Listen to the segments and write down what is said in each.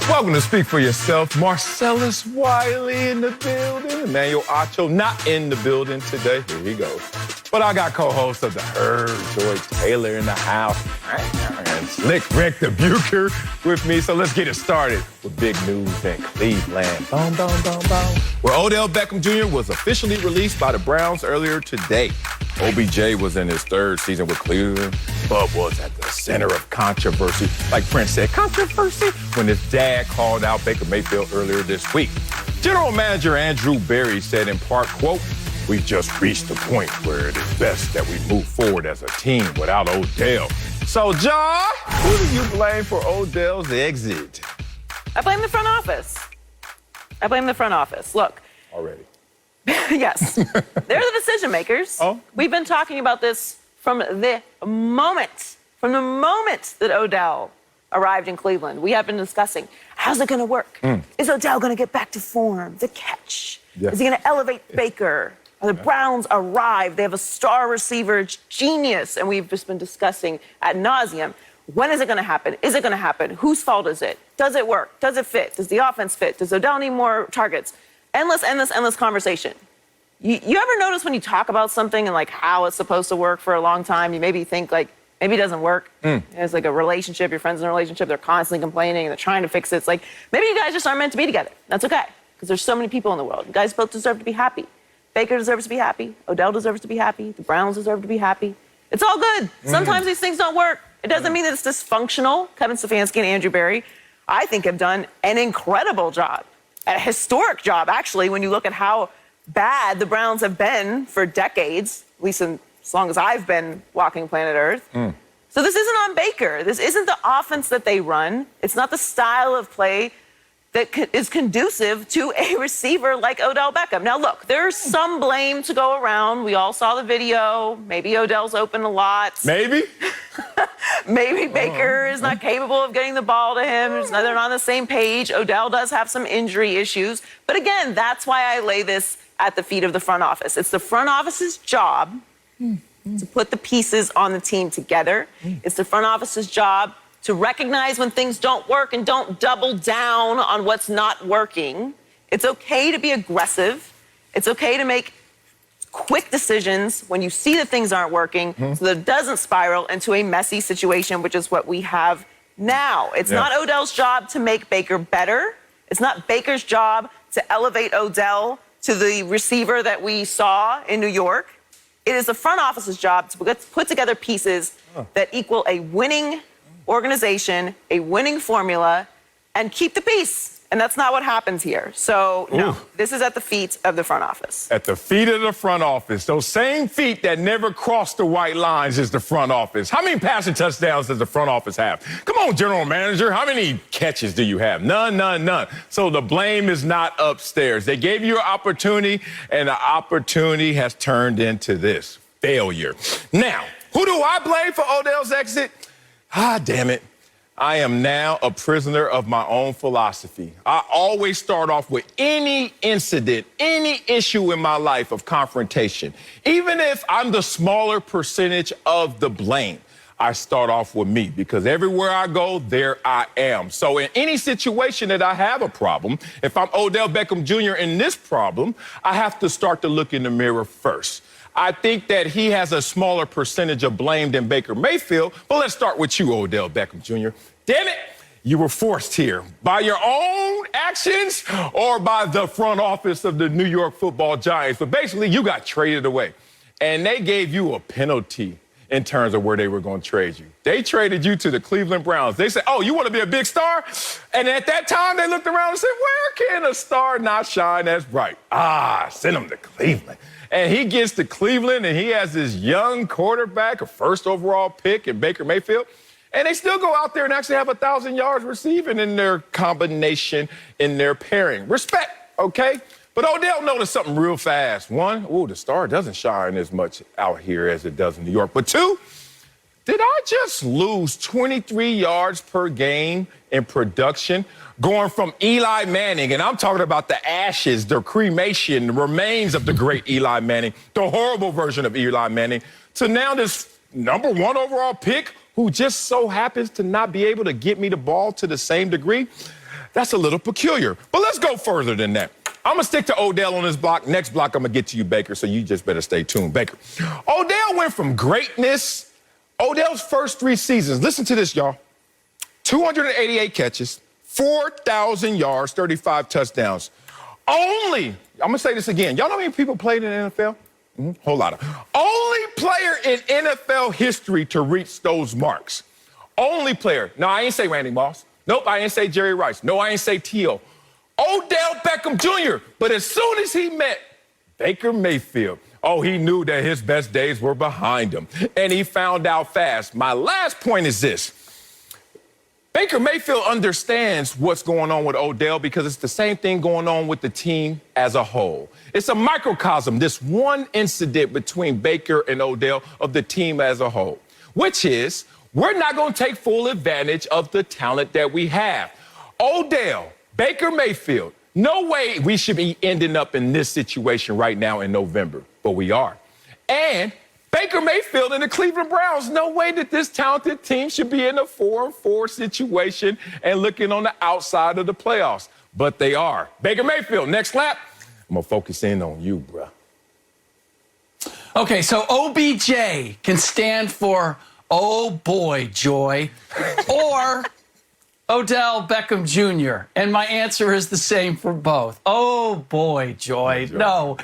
Welcome to Speak for Yourself. Marcellus Wiley in the building. Emmanuel Acho not in the building today. Here he goes. But I got co-host of The Herd, Joy Taylor in the house. And Slick Rick the Bucher with me. So let's get it started with big news in Cleveland. Boom, boom, boom, boom. Where Odell Beckham Jr. was officially released by the Browns earlier today. OBJ was in his third season with Cleveland, but was at the center of controversy. Like Prince said, controversy, when his dad called out Baker Mayfield earlier this week. General Manager Andrew Berry said in part, quote, "We've just reached the point where it is best that we move forward as a team without Odell." So, John, who do you blame for Odell's exit? I blame the front office. Look. Already. Yes. They're the decision makers. Oh. We've been talking about this from the moment that Odell arrived in Cleveland. We have been discussing, how's it going to work? Is Odell going to get back to form? The catch. Yes. Is he going to elevate Baker? The Browns arrive. They have a star receiver, genius. And we've just been discussing ad nauseum. When is it going to happen? Is it going to happen? Whose fault is it? Does it work? Does it fit? Does the offense fit? Does Odell need more targets? Endless conversation. You ever notice when you talk about something and like how it's supposed to work for a long time, you maybe think like, maybe it doesn't work. It's like a relationship, your friends in a relationship, they're constantly complaining and they're trying to fix it. It's like, maybe you guys just aren't meant to be together. That's okay, because there's so many people in the world. You guys both deserve to be happy. Baker deserves to be happy. Odell deserves to be happy. The Browns deserve to be happy. It's all good. Sometimes these things don't work. It doesn't mean that it's dysfunctional. Kevin Stefanski and Andrew Berry, I think, have done an incredible job, a historic job, actually, when you look at how bad the Browns have been for decades, at least as long as I've been walking planet Earth. So this isn't on Baker. This isn't the offense that they run. It's not the style of play that is conducive to a receiver like Odell Beckham. Now, look, there's some blame to go around. We all saw the video. Maybe Odell's open a lot. Maybe? Maybe Baker is not capable of getting the ball to him. They're not on the same page. Odell does have some injury issues. But again, that's why I lay this at the feet of the front office. It's the front office's job to put the pieces on the team together. It's the front office's job to recognize when things don't work and don't double down on what's not working. It's okay to be aggressive. It's okay to make quick decisions when you see that things aren't working so that it doesn't spiral into a messy situation, which is what we have now. It's not Odell's job to make Baker better. It's not Baker's job to elevate Odell to the receiver that we saw in New York. It is the front office's job to put together pieces that equal a winning organization, a winning formula, and keep the peace. And that's not what happens here. So, no, this is at the feet of the front office. At the feet of the front office. Those same feet that never cross the white lines is the front office. How many passing touchdowns does the front office have? Come on, general manager. How many catches do you have? None. So the blame is not upstairs. They gave you an opportunity, and the opportunity has turned into this failure. Now, who do I blame for Odell's exit? Damn it. I am now a prisoner of my own philosophy. I always start off with any incident, any issue in my life of confrontation. Even if I'm the smaller percentage of the blame, I start off with me, because everywhere I go, there I am. So in any situation that I have a problem, if I'm Odell Beckham Jr. in this problem, I have to start to look in the mirror first. I think that he has a smaller percentage of blame than Baker Mayfield. But let's start with you, Odell Beckham Jr. Damn it, you were forced here by your own actions or by the front office of the New York Football Giants. But basically, you got traded away. And they gave you a penalty in terms of where they were going to trade you. They traded you to the Cleveland Browns. They said, oh, you want to be a big star? And at that time, they looked around and said, where can a star not shine as bright? Send him to Cleveland. And he gets to Cleveland, and he has this young quarterback, a first overall pick in Baker Mayfield. And they still go out there and actually have 1,000 yards receiving in their combination, in their pairing. Respect, okay? But Odell noticed something real fast. One, the star doesn't shine as much out here as it does in New York. But two, did I just lose 23 yards per game in production, going from Eli Manning, and I'm talking about the ashes, the cremation, the remains of the great Eli Manning, the horrible version of Eli Manning, to now this #1 overall pick who just so happens to not be able to get me the ball to the same degree? That's a little peculiar. But let's go further than that. I'm going to stick to Odell on this block. Next block, I'm going to get to you, Baker, so you just better stay tuned. Baker, Odell went from greatness. Odell's first 3 seasons, listen to this, y'all. 288 catches, 4,000 yards, 35 touchdowns. I'm going to say this again. Y'all know how many people played in the NFL? Whole lot of. Only player in NFL history to reach those marks. Only player. No, I ain't say Randy Moss. Nope, I ain't say Jerry Rice. No, I ain't say T.O. Odell Beckham Jr. But as soon as he met Baker Mayfield, he knew that his best days were behind him. And he found out fast. My last point is this. Baker Mayfield understands what's going on with Odell because it's the same thing going on with the team as a whole. It's a microcosm, this one incident between Baker and Odell of the team as a whole, which is we're not going to take full advantage of the talent that we have. Odell, Baker Mayfield, no way we should be ending up in this situation right now in November, but we are. And Baker Mayfield and the Cleveland Browns, no way that this talented team should be in a 4-4 situation and looking on the outside of the playoffs. But they are. Baker Mayfield, next lap, I'm going to focus in on you, bruh. Okay, so OBJ can stand for oh boy, joy, or Odell Beckham Jr. And my answer is the same for both. Oh boy, joy. No.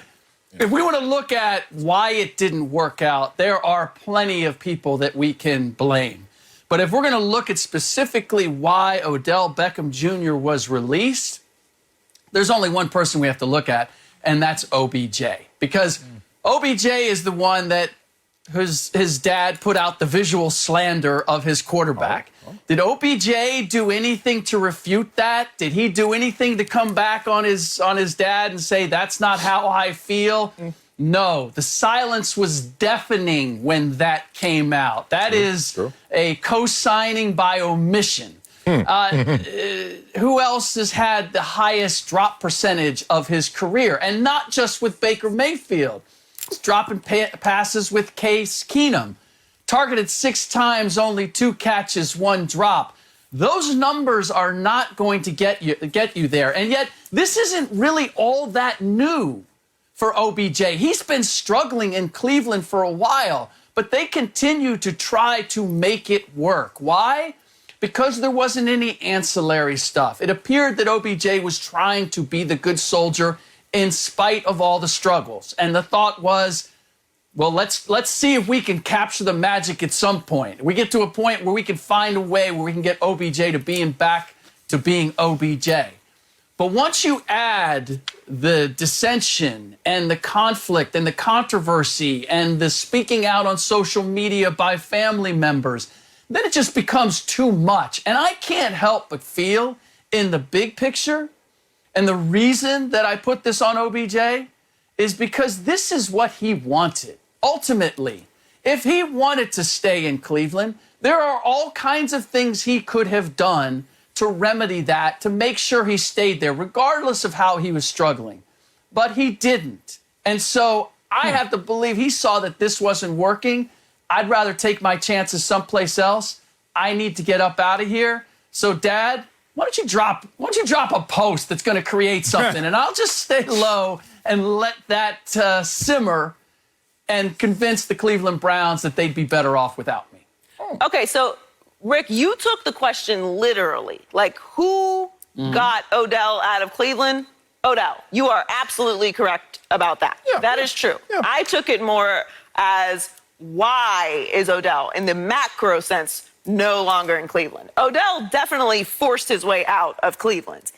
If we want to look at why it didn't work out, there are plenty of people that we can blame. But if we're going to look at specifically why Odell Beckham Jr. was released, there's only one person we have to look at, and that's OBJ. Because OBJ is the one that his dad put out the visual slander of his quarterback. Did OBJ do anything to refute that? Did he do anything to come back on his dad and say, that's not how I feel? No, the silence was deafening when that came out. That is a co-signing by omission. Who else has had the highest drop percentage of his career? And not just with Baker Mayfield. He's dropping passes with Case Keenum. Targeted 6 times, only 2 catches, 1 drop. Those numbers are not going to get you there. And yet, this isn't really all that new for OBJ. He's been struggling in Cleveland for a while, but they continue to try to make it work. Why? Because there wasn't any ancillary stuff. It appeared that OBJ was trying to be the good soldier in spite of all the struggles. And the thought was, well, let's see if we can capture the magic at some point. We get to a point where we can find a way where we can get OBJ to being back to being OBJ. But once you add the dissension and the conflict and the controversy and the speaking out on social media by family members, then it just becomes too much. And I can't help but feel in the big picture, and the reason that I put this on OBJ is because this is what he wanted. Ultimately, if he wanted to stay in Cleveland, there are all kinds of things he could have done to remedy that, to make sure he stayed there, regardless of how he was struggling. But he didn't. And so I have to believe he saw that this wasn't working. I'd rather take my chances someplace else. I need to get up out of here. So, Dad, why don't you drop a post that's going to create something, and I'll just stay low and let that simmer and convince the Cleveland Browns that they'd be better off without me. Okay, so, Rick, you took the question literally. Like, who got Odell out of Cleveland? Odell. You are absolutely correct about that. Yeah, that is true. Yeah. I took it more as, why is Odell, in the macro sense, no longer in Cleveland? Odell definitely forced his way out of Cleveland.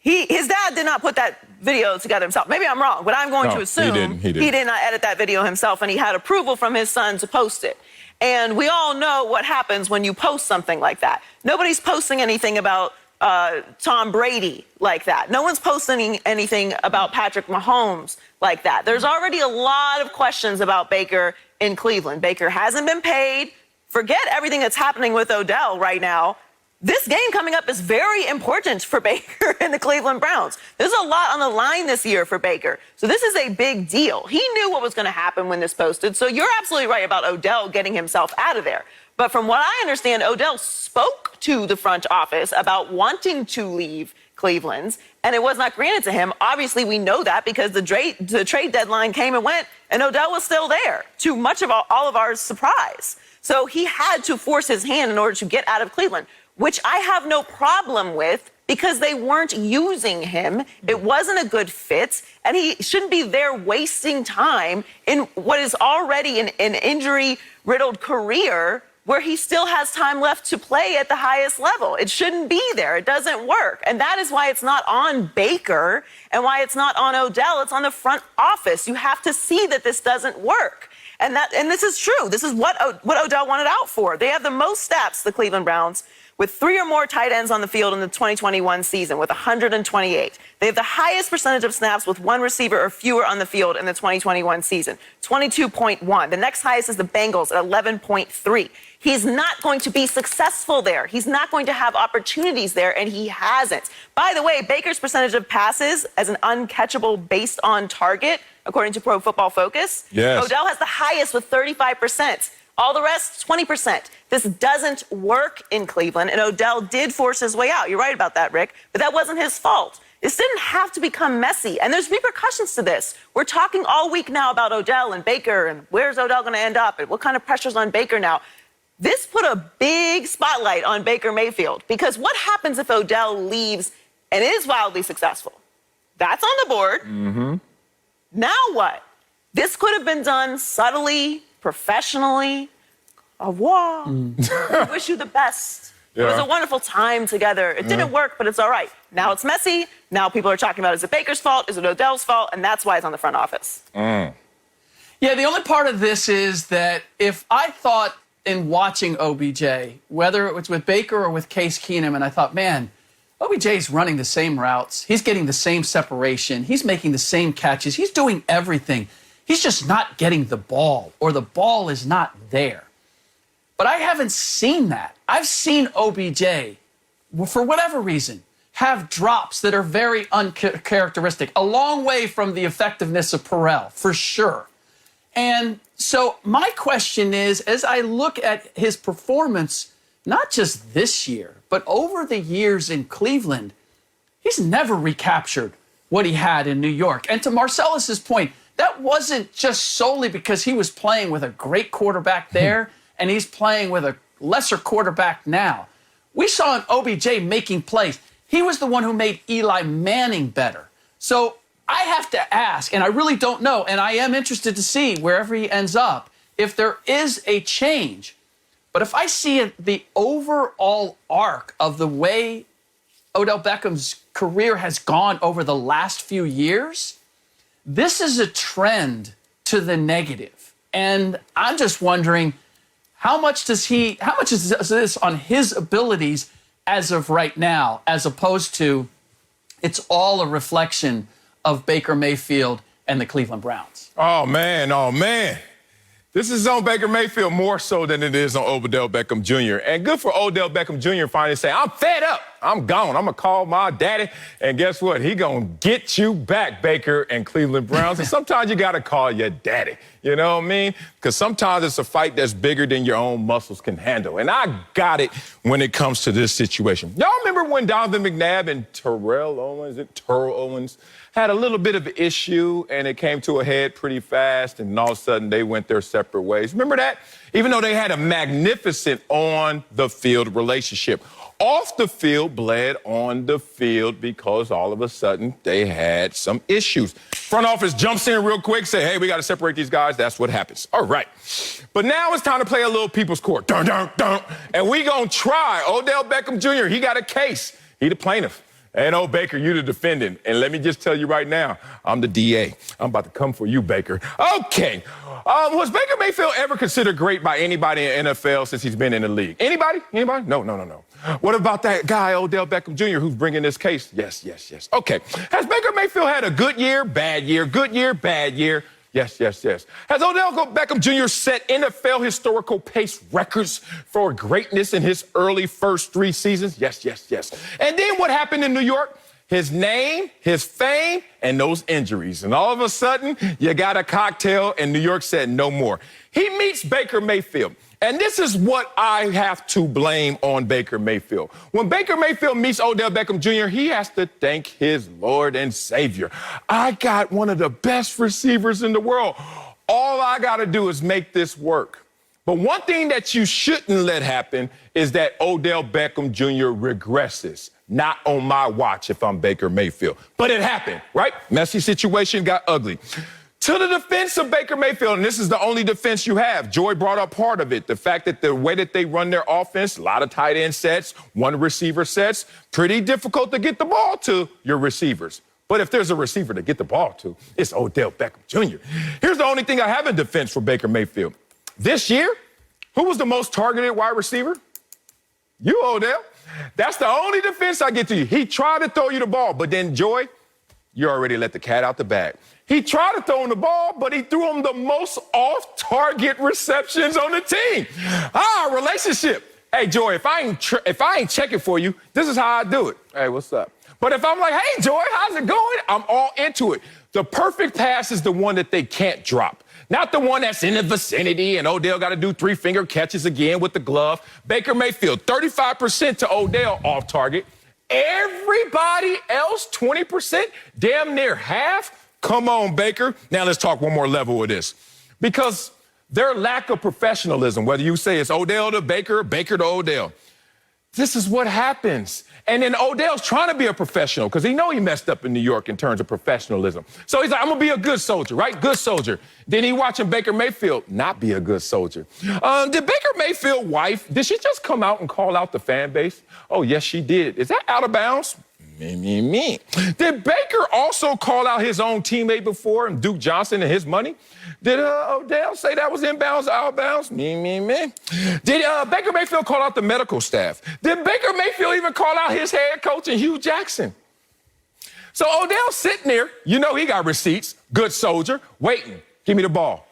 His dad did not put that video together himself. Maybe I'm wrong, but I'm going to assume he did not edit that video himself, and he had approval from his son to post it. And we all know what happens when you post something like that. Nobody's posting anything about Tom Brady like that. No one's posting anything about Patrick Mahomes like that. There's already a lot of questions about Baker in Cleveland. Baker hasn't been paid. Forget everything that's happening with Odell right now. This game coming up is very important for Baker and the Cleveland Browns. There's a lot on the line this year for Baker. So this is a big deal. He knew what was going to happen when this posted. So you're absolutely right about Odell getting himself out of there. But from what I understand, Odell spoke to the front office about wanting to leave Cleveland's, and it was not granted to him. Obviously, we know that because the trade deadline came and went, and Odell was still there, to much of all of our surprise. So he had to force his hand in order to get out of Cleveland, which I have no problem with because they weren't using him. It wasn't a good fit, and he shouldn't be there wasting time in what is already an injury-riddled career where he still has time left to play at the highest level. It shouldn't be there. It doesn't work. And that is why it's not on Baker and why it's not on Odell. It's on the front office. You have to see that this doesn't work. And this is true. This is what Odell wanted out for. They have the most snaps, the Cleveland Browns, with 3 or more tight ends on the field in the 2021 season with 128. They have the highest percentage of snaps with 1 receiver or fewer on the field in the 2021 season, 22.1. The next highest is the Bengals at 11.3. He's not going to be successful there. He's not going to have opportunities there, and he hasn't. By the way, Baker's percentage of passes as an uncatchable based on target, according to Pro Football Focus, yes. Odell has the highest with 35%. All the rest, 20%. This doesn't work in Cleveland, and Odell did force his way out. You're right about that, Rick, but that wasn't his fault. This didn't have to become messy, and there's repercussions to this. We're talking all week now about Odell and Baker, and where's Odell going to end up, and what kind of pressure's on Baker now. This put a big spotlight on Baker Mayfield, because what happens if Odell leaves and is wildly successful? That's on the board. Mm-hmm. Now what? This could have been done subtly, professionally. Au revoir. I wish you the best. Yeah. It was a wonderful time together. It didn't work, but it's all right. Now it's messy. Now people are talking about, is it Baker's fault? Is it Odell's fault? And that's why it's on the front office. Yeah, the only part of this is that if I thought in watching OBJ, whether it was with Baker or with Case Keenum, and I thought, man, OBJ's running the same routes. He's getting the same separation. He's making the same catches. He's doing everything. He's just not getting the ball, or the ball is not there. But I haven't seen that. I've seen OBJ, for whatever reason, have drops that are very uncharacteristic, a long way from the effectiveness of Perrell, for sure. And so my question is, as I look at his performance, not just this year, but over the years in Cleveland, he's never recaptured what he had in New York. And to Marcellus's point, that wasn't just solely because he was playing with a great quarterback there and he's playing with a lesser quarterback now. We saw an OBJ making plays. He was the one who made Eli Manning better. So I have to ask, and I really don't know, and I am interested to see wherever he ends up, if there is a change. But if I see the overall arc of the way Odell Beckham's career has gone over the last few years, this is a trend to the negative. And I'm just wondering, how much is this on his abilities as of right now, as opposed to it's all a reflection of Baker Mayfield and the Cleveland Browns? Oh, man. This is on Baker Mayfield more so than it is on Odell Beckham Jr. And good for Odell Beckham Jr. finally saying, I'm fed up. I'm gone. I'm going to call my daddy. And guess what? He going to get you back, Baker and Cleveland Browns. And sometimes you got to call your daddy. You know what I mean? Because sometimes it's a fight that's bigger than your own muscles can handle. And I got it when it comes to this situation. Y'all remember when Donovan McNabb and Terrell Owens had a little bit of an issue, and it came to a head pretty fast, and all of a sudden they went their separate ways. Remember that? Even though they had a magnificent on-the-field relationship. Off the field bled on the field because all of a sudden they had some issues. Front office jumps in real quick, say, hey, we got to separate these guys. That's what happens. All right. But now it's time to play a little people's court. Dun, dun, dun. And we going to try Odell Beckham Jr. He got a case. He the plaintiff. And oh, Baker, you the defendant. And let me just tell you right now, I'm the DA. I'm about to come for you, Baker. Okay. Was Baker Mayfield ever considered great by anybody in the NFL since he's been in the league? Anybody? No. What about that guy, Odell Beckham Jr., who's bringing this case? Yes. Okay. Has Baker Mayfield had a good year, bad year, good year, bad year? Yes, yes, yes. Has Odell Beckham Jr. set NFL historical pace records for greatness in his early first 3 seasons? Yes, yes, yes. And then what happened in New York? His name, his fame, and those injuries. And all of a sudden, you got a cocktail, and New York said no more. He meets Baker Mayfield. And this is what I have to blame on Baker Mayfield. When Baker Mayfield meets Odell Beckham Jr., he has to thank his Lord and Savior. I got one of the best receivers in the world. All I got to do is make this work. But one thing that you shouldn't let happen is that Odell Beckham Jr. regresses. Not on my watch if I'm Baker Mayfield. But it happened, right? Messy situation, got ugly. To the defense of Baker Mayfield, and this is the only defense you have, Joy brought up part of it, the fact that the way that they run their offense, a lot of tight end sets, one receiver sets, pretty difficult to get the ball to your receivers. But if there's a receiver to get the ball to, it's Odell Beckham Jr. Here's the only thing I have in defense for Baker Mayfield. This year, who was the most targeted wide receiver? You, Odell. That's the only defense I get to you. He tried to throw you the ball, but then, Joy, you already let the cat out the bag. He tried to throw him the ball, but he threw him the most off-target receptions on the team. Relationship. Hey, Joy, if I ain't checking for you, this is how I do it. Hey, what's up? But if I'm like, hey, Joy, how's it going? I'm all into it. The perfect pass is the one that they can't drop. Not the one that's in the vicinity and Odell got to do 3-finger catches again with the glove. Baker Mayfield, 35% to Odell off target. Everybody else, 20%, damn near half. Come on, Baker. Now let's talk one more level of this. Because their lack of professionalism, whether you say it's Odell to Baker, Baker to Odell, this is what happens. And then Odell's trying to be a professional because he know he messed up in New York in terms of professionalism. So he's like, I'm going to be a good soldier, right? Good soldier. Then he watching Baker Mayfield not be a good soldier. Did Baker Mayfield's wife, did she just come out and call out the fan base? Oh, yes, she did. Is that out of bounds? Me. Did Baker also call out his own teammate before, and Duke Johnson and his money? Did Odell say that was inbounds, out of bounds? Me. Did Baker Mayfield call out the medical staff? Did Baker Mayfield even call out his head coach and Hugh Jackson? So Odell's sitting there, you know he got receipts, good soldier, waiting. Give me the ball.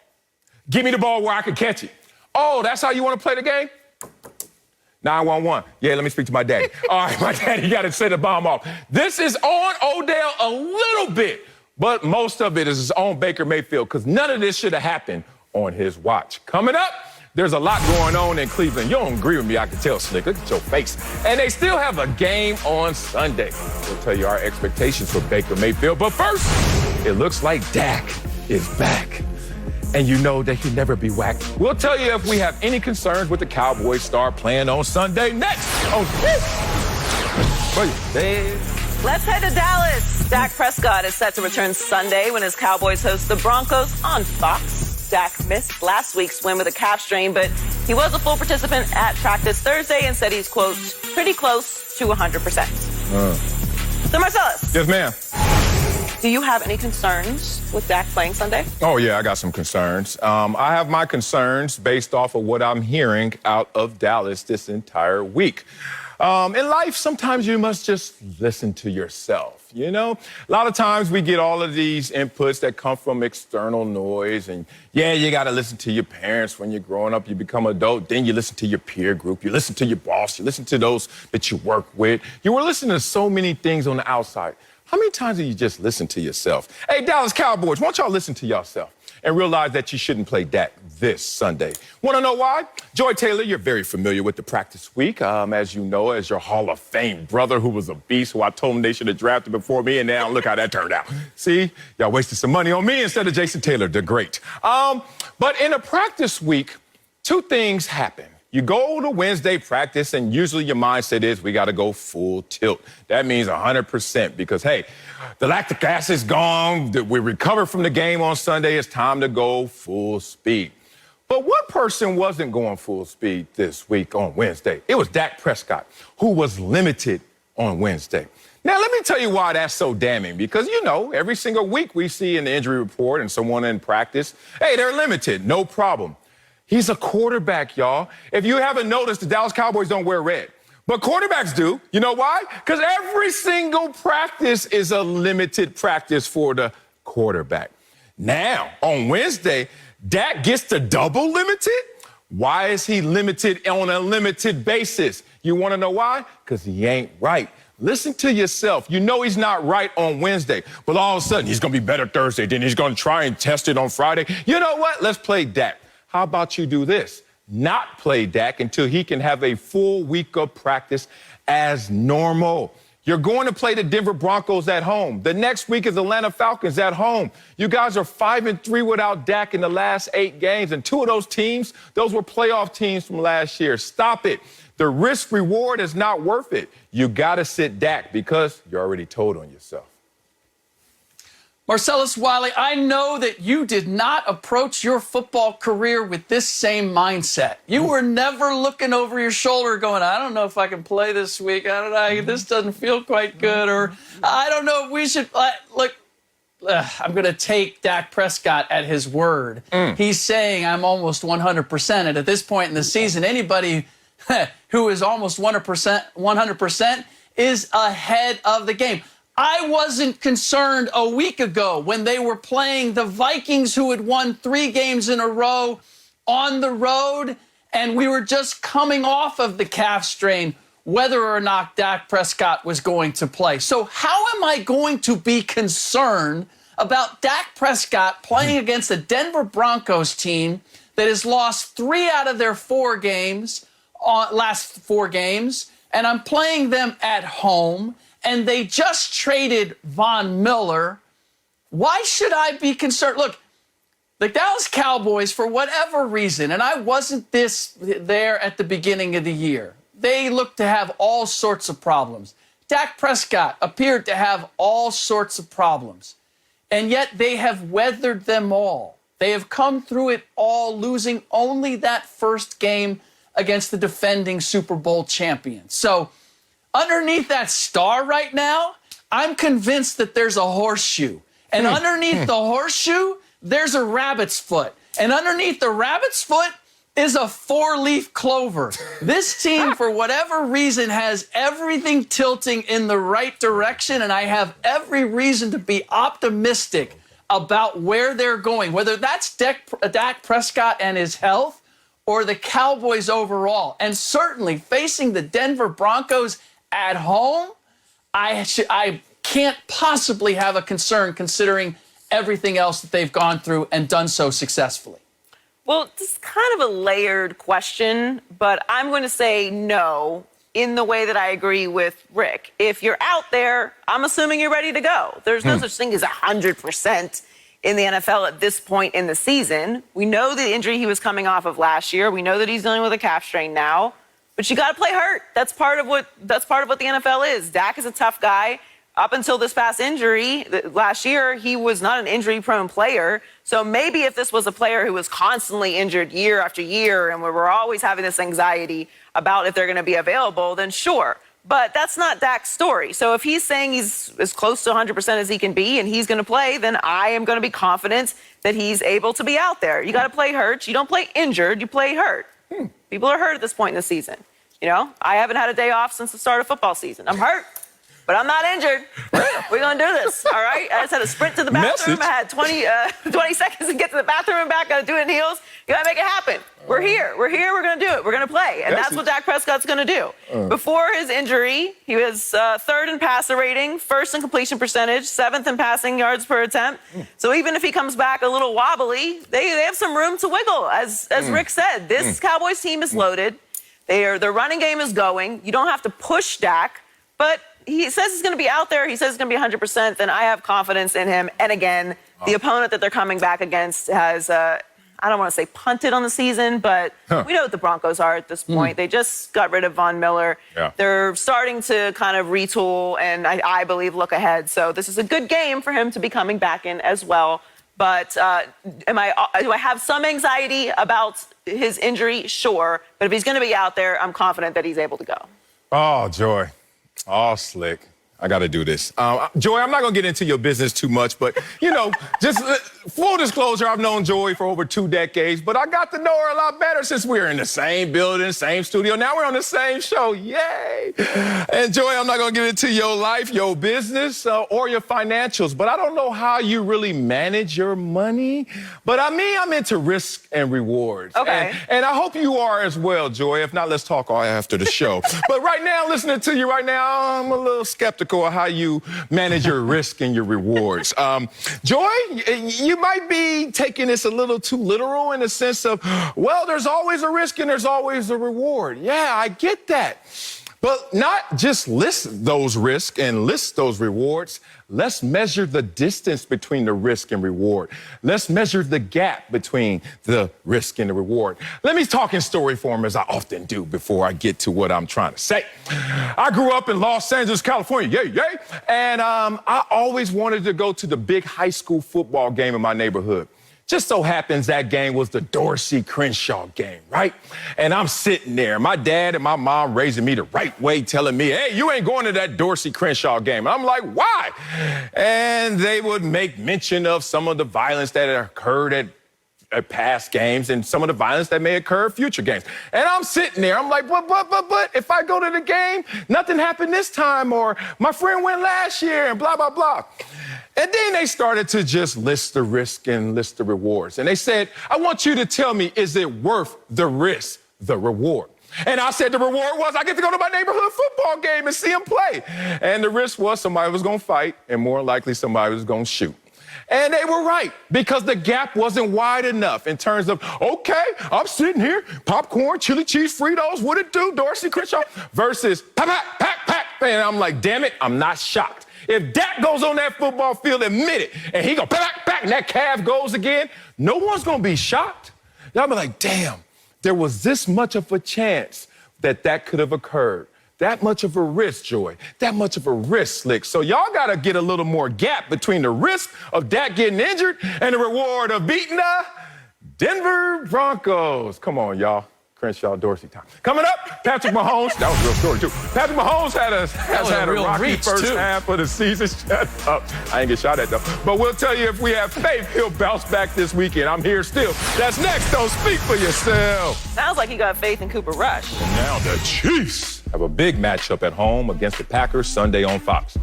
Give me the ball where I can catch it. Oh, that's how you want to play the game? 911. Yeah, let me speak to my daddy. All right, my daddy got to set the bomb off. This is on Odell a little bit, but most of it is on Baker Mayfield because none of this should have happened on his watch. Coming up, there's a lot going on in Cleveland. You don't agree with me, I can tell, Slick. Look at your face. And they still have a game on Sunday. We'll tell you our expectations for Baker Mayfield. But first, it looks like Dak is back. And you know that he'll never be whacked. We'll tell you if we have any concerns with the Cowboys star playing on Sunday next. Let's head to Dallas. Dak Prescott is set to return Sunday when his Cowboys host the Broncos on Fox. Dak missed last week's win with a calf strain, but he was a full participant at practice Thursday and said he's, quote, pretty close to 100%. So, Marcellus. Yes, ma'am. Do you have any concerns with Dak playing Sunday? Oh, yeah, I got some concerns. I have my concerns based off of what I'm hearing out of Dallas this entire week. In life, sometimes you must just listen to yourself, you know? A lot of times we get all of these inputs that come from external noise. And, yeah, you got to listen to your parents when you're growing up. You become an adult. Then you listen to your peer group. You listen to your boss. You listen to those that you work with. You were listening to so many things on the outside. How many times do you just listen to yourself? Hey, Dallas Cowboys, why don't y'all listen to yourself and realize that you shouldn't play Dak this Sunday? Want to know why? Joy Taylor, you're very familiar with the practice week, as you know, as your Hall of Fame brother who was a beast, who I told them they should have drafted before me, and now look how that turned out. See, y'all wasted some money on me instead of Jason Taylor. They're great. But in a practice week, 2 things happen. You go to Wednesday practice, and usually your mindset is we got to go full tilt. That means 100% because, hey, the lactic acid's gone. We recovered from the game on Sunday. It's time to go full speed. But what person wasn't going full speed this week on Wednesday? It was Dak Prescott, who was limited on Wednesday. Now, let me tell you why that's so damning, because, you know, every single week we see in the injury report and someone in practice, hey, they're limited, no problem. He's a quarterback, y'all. If you haven't noticed, the Dallas Cowboys don't wear red. But quarterbacks do. You know why? Because every single practice is a limited practice for the quarterback. Now, on Wednesday, Dak gets the double limited? Why is he limited on a limited basis? You want to know why? Because he ain't right. Listen to yourself. You know he's not right on Wednesday, but all of a sudden he's going to be better Thursday. Then he's going to try and test it on Friday. You know what? Let's play Dak. How about you do this? Not play Dak until he can have a full week of practice as normal. You're going to play the Denver Broncos at home. The next week is Atlanta Falcons at home. You guys are 5-3 without Dak in the last 8 games, and 2 of those teams, those were playoff teams from last year. Stop it. The risk reward is not worth it. You got to sit Dak because you're already told on yourself. Marcellus Wiley, I know that you did not approach your football career with this same mindset. You were never looking over your shoulder going, I don't know if I can play this week. I don't know. This doesn't feel quite good. Or I don't know if we should. Look, I'm going to take Dak Prescott at his word. He's saying I'm almost 100%. And at this point in the season, anybody who is almost 100% is ahead of the game. I wasn't concerned a week ago when they were playing the Vikings, who had won 3 games in a row on the road, and we were just coming off of the calf strain, whether or not Dak Prescott was going to play. So how am I going to be concerned about Dak Prescott playing against the Denver Broncos team that has lost 3 out of their 4 games, last 4 games, and I'm playing them at home, and they just traded Von Miller? Why should I be concerned? Look, the Dallas Cowboys, for whatever reason, and I wasn't there at the beginning of the year, they looked to have all sorts of problems. Dak Prescott appeared to have all sorts of problems, and yet they have weathered them all. They have come through it all, losing only that first game against the defending Super Bowl champions. So underneath that star right now, I'm convinced that there's a horseshoe. And underneath the horseshoe, there's a rabbit's foot. And underneath the rabbit's foot is a 4-leaf clover. This team, for whatever reason, has everything tilting in the right direction, and I have every reason to be optimistic about where they're going, whether that's Dak Prescott and his health or the Cowboys overall. And certainly facing the Denver Broncos at home, I can't possibly have a concern considering everything else that they've gone through and done so successfully. Well, this is kind of a layered question, but I'm going to say no in the way that I agree with Rick. If you're out there, I'm assuming you're ready to go. There's no such thing as 100% in the NFL at this point in the season. We know the injury he was coming off of last year. We know that he's dealing with a calf strain now. But you got to play hurt. That's part of what the NFL is. Dak is a tough guy. Up until this past injury last year, he was not an injury-prone player. So maybe if this was a player who was constantly injured year after year and we were always having this anxiety about if they're going to be available, then sure. But that's not Dak's story. So if he's saying he's as close to 100% as he can be and he's going to play, then I am going to be confident that he's able to be out there. You got to play hurt. You don't play injured. You play hurt. People are hurt at this point in the season. You know, I haven't had a day off since the start of football season. I'm hurt, but I'm not injured. We're going to do this, all right? I just had to sprint to the bathroom. I had 20 seconds to get to the bathroom and back. Got to do it in heels. You got to make it happen. We're here. We're here. We're going to do it. We're going to play. And that's what Dak Prescott's going to do. Before his injury, he was 3rd in passer rating, 1st in completion percentage, 7th in passing yards per attempt. So even if he comes back a little wobbly, they have some room to wiggle. As Rick said, this Cowboys team is loaded. Their running game is going. You don't have to push Dak, but he says he's going to be out there. He says he's going to be 100%. Then I have confidence in him. And again, the opponent that they're coming back against has, I don't want to say punted on the season, but we know what the Broncos are at this point. They just got rid of Von Miller. Yeah. They're starting to kind of retool and I believe look ahead. So this is a good game for him to be coming back in as well. But do I have some anxiety about his injury? Sure. But if he's going to be out there, I'm confident that he's able to go. Oh, Joy. Oh, slick. I got to do this. Joy, I'm not going to get into your business too much, but, just full disclosure, I've known Joy for over 2 decades, but I got to know her a lot better since we were in the same building, same studio. Now we're on the same show. Yay. And Joy, I'm not going to get into your life, your business, or your financials, but I don't know how you really manage your money. But I'm into risk and rewards. Okay. And I hope you are as well, Joy. If not, let's talk all after the show. But right now, listening to you right now, I'm a little skeptical of how you manage your risk and your rewards. Joy, you might be taking this a little too literal in the sense of, well, there's always a risk and there's always a reward. Yeah, I get that. But not just list those risks and list those rewards. Let's measure the distance between the risk and reward. Let's measure the gap between the risk and the reward. Let me talk in story form, as I often do, before I get to what I'm trying to say. I grew up in Los Angeles, California, yay. And I always wanted to go to the big high school football game in my neighborhood. Just so happens that game was the Dorsey-Crenshaw game, right? And I'm sitting there, my dad and my mom raising me the right way, telling me, hey, you ain't going to that Dorsey-Crenshaw game. And I'm like, why? And they would make mention of some of the violence that had occurred at past games and some of the violence that may occur at future games. And I'm sitting there, I'm like, but, if I go to the game, nothing happened this time, or my friend went last year, and blah, blah, blah. And then they started to just list the risk and list the rewards. And they said, I want you to tell me, is it worth the risk, the reward? And I said the reward was I get to go to my neighborhood football game and see them play. And the risk was somebody was going to fight, and more likely somebody was going to shoot. And they were right, because the gap wasn't wide enough in terms of, okay, I'm sitting here, popcorn, chili cheese, Fritos, what it do, Dorsey Crenshaw, versus pack. And I'm like, damn it, I'm not shocked. If Dak goes on that football field, admit it, and he go pack, and that calf goes again, no one's going to be shocked. Y'all be like, damn, there was this much of a chance that could have occurred. That much of a risk, Joy. That much of a risk, Slick. So y'all got to get a little more gap between the risk of Dak getting injured and the reward of beating the Denver Broncos. Come on, y'all. Crenshaw, Dorsey time. Coming up, Patrick Mahomes. That was a real story, too. Patrick Mahomes has had a rocky first half of the season. Shut up. I ain't get shot at, though. But we'll tell you, if we have faith, he'll bounce back this weekend. I'm here still. That's next. Don't speak for yourself. Sounds like you got faith in Cooper Rush. And now the Chiefs have a big matchup at home against the Packers Sunday on Fox.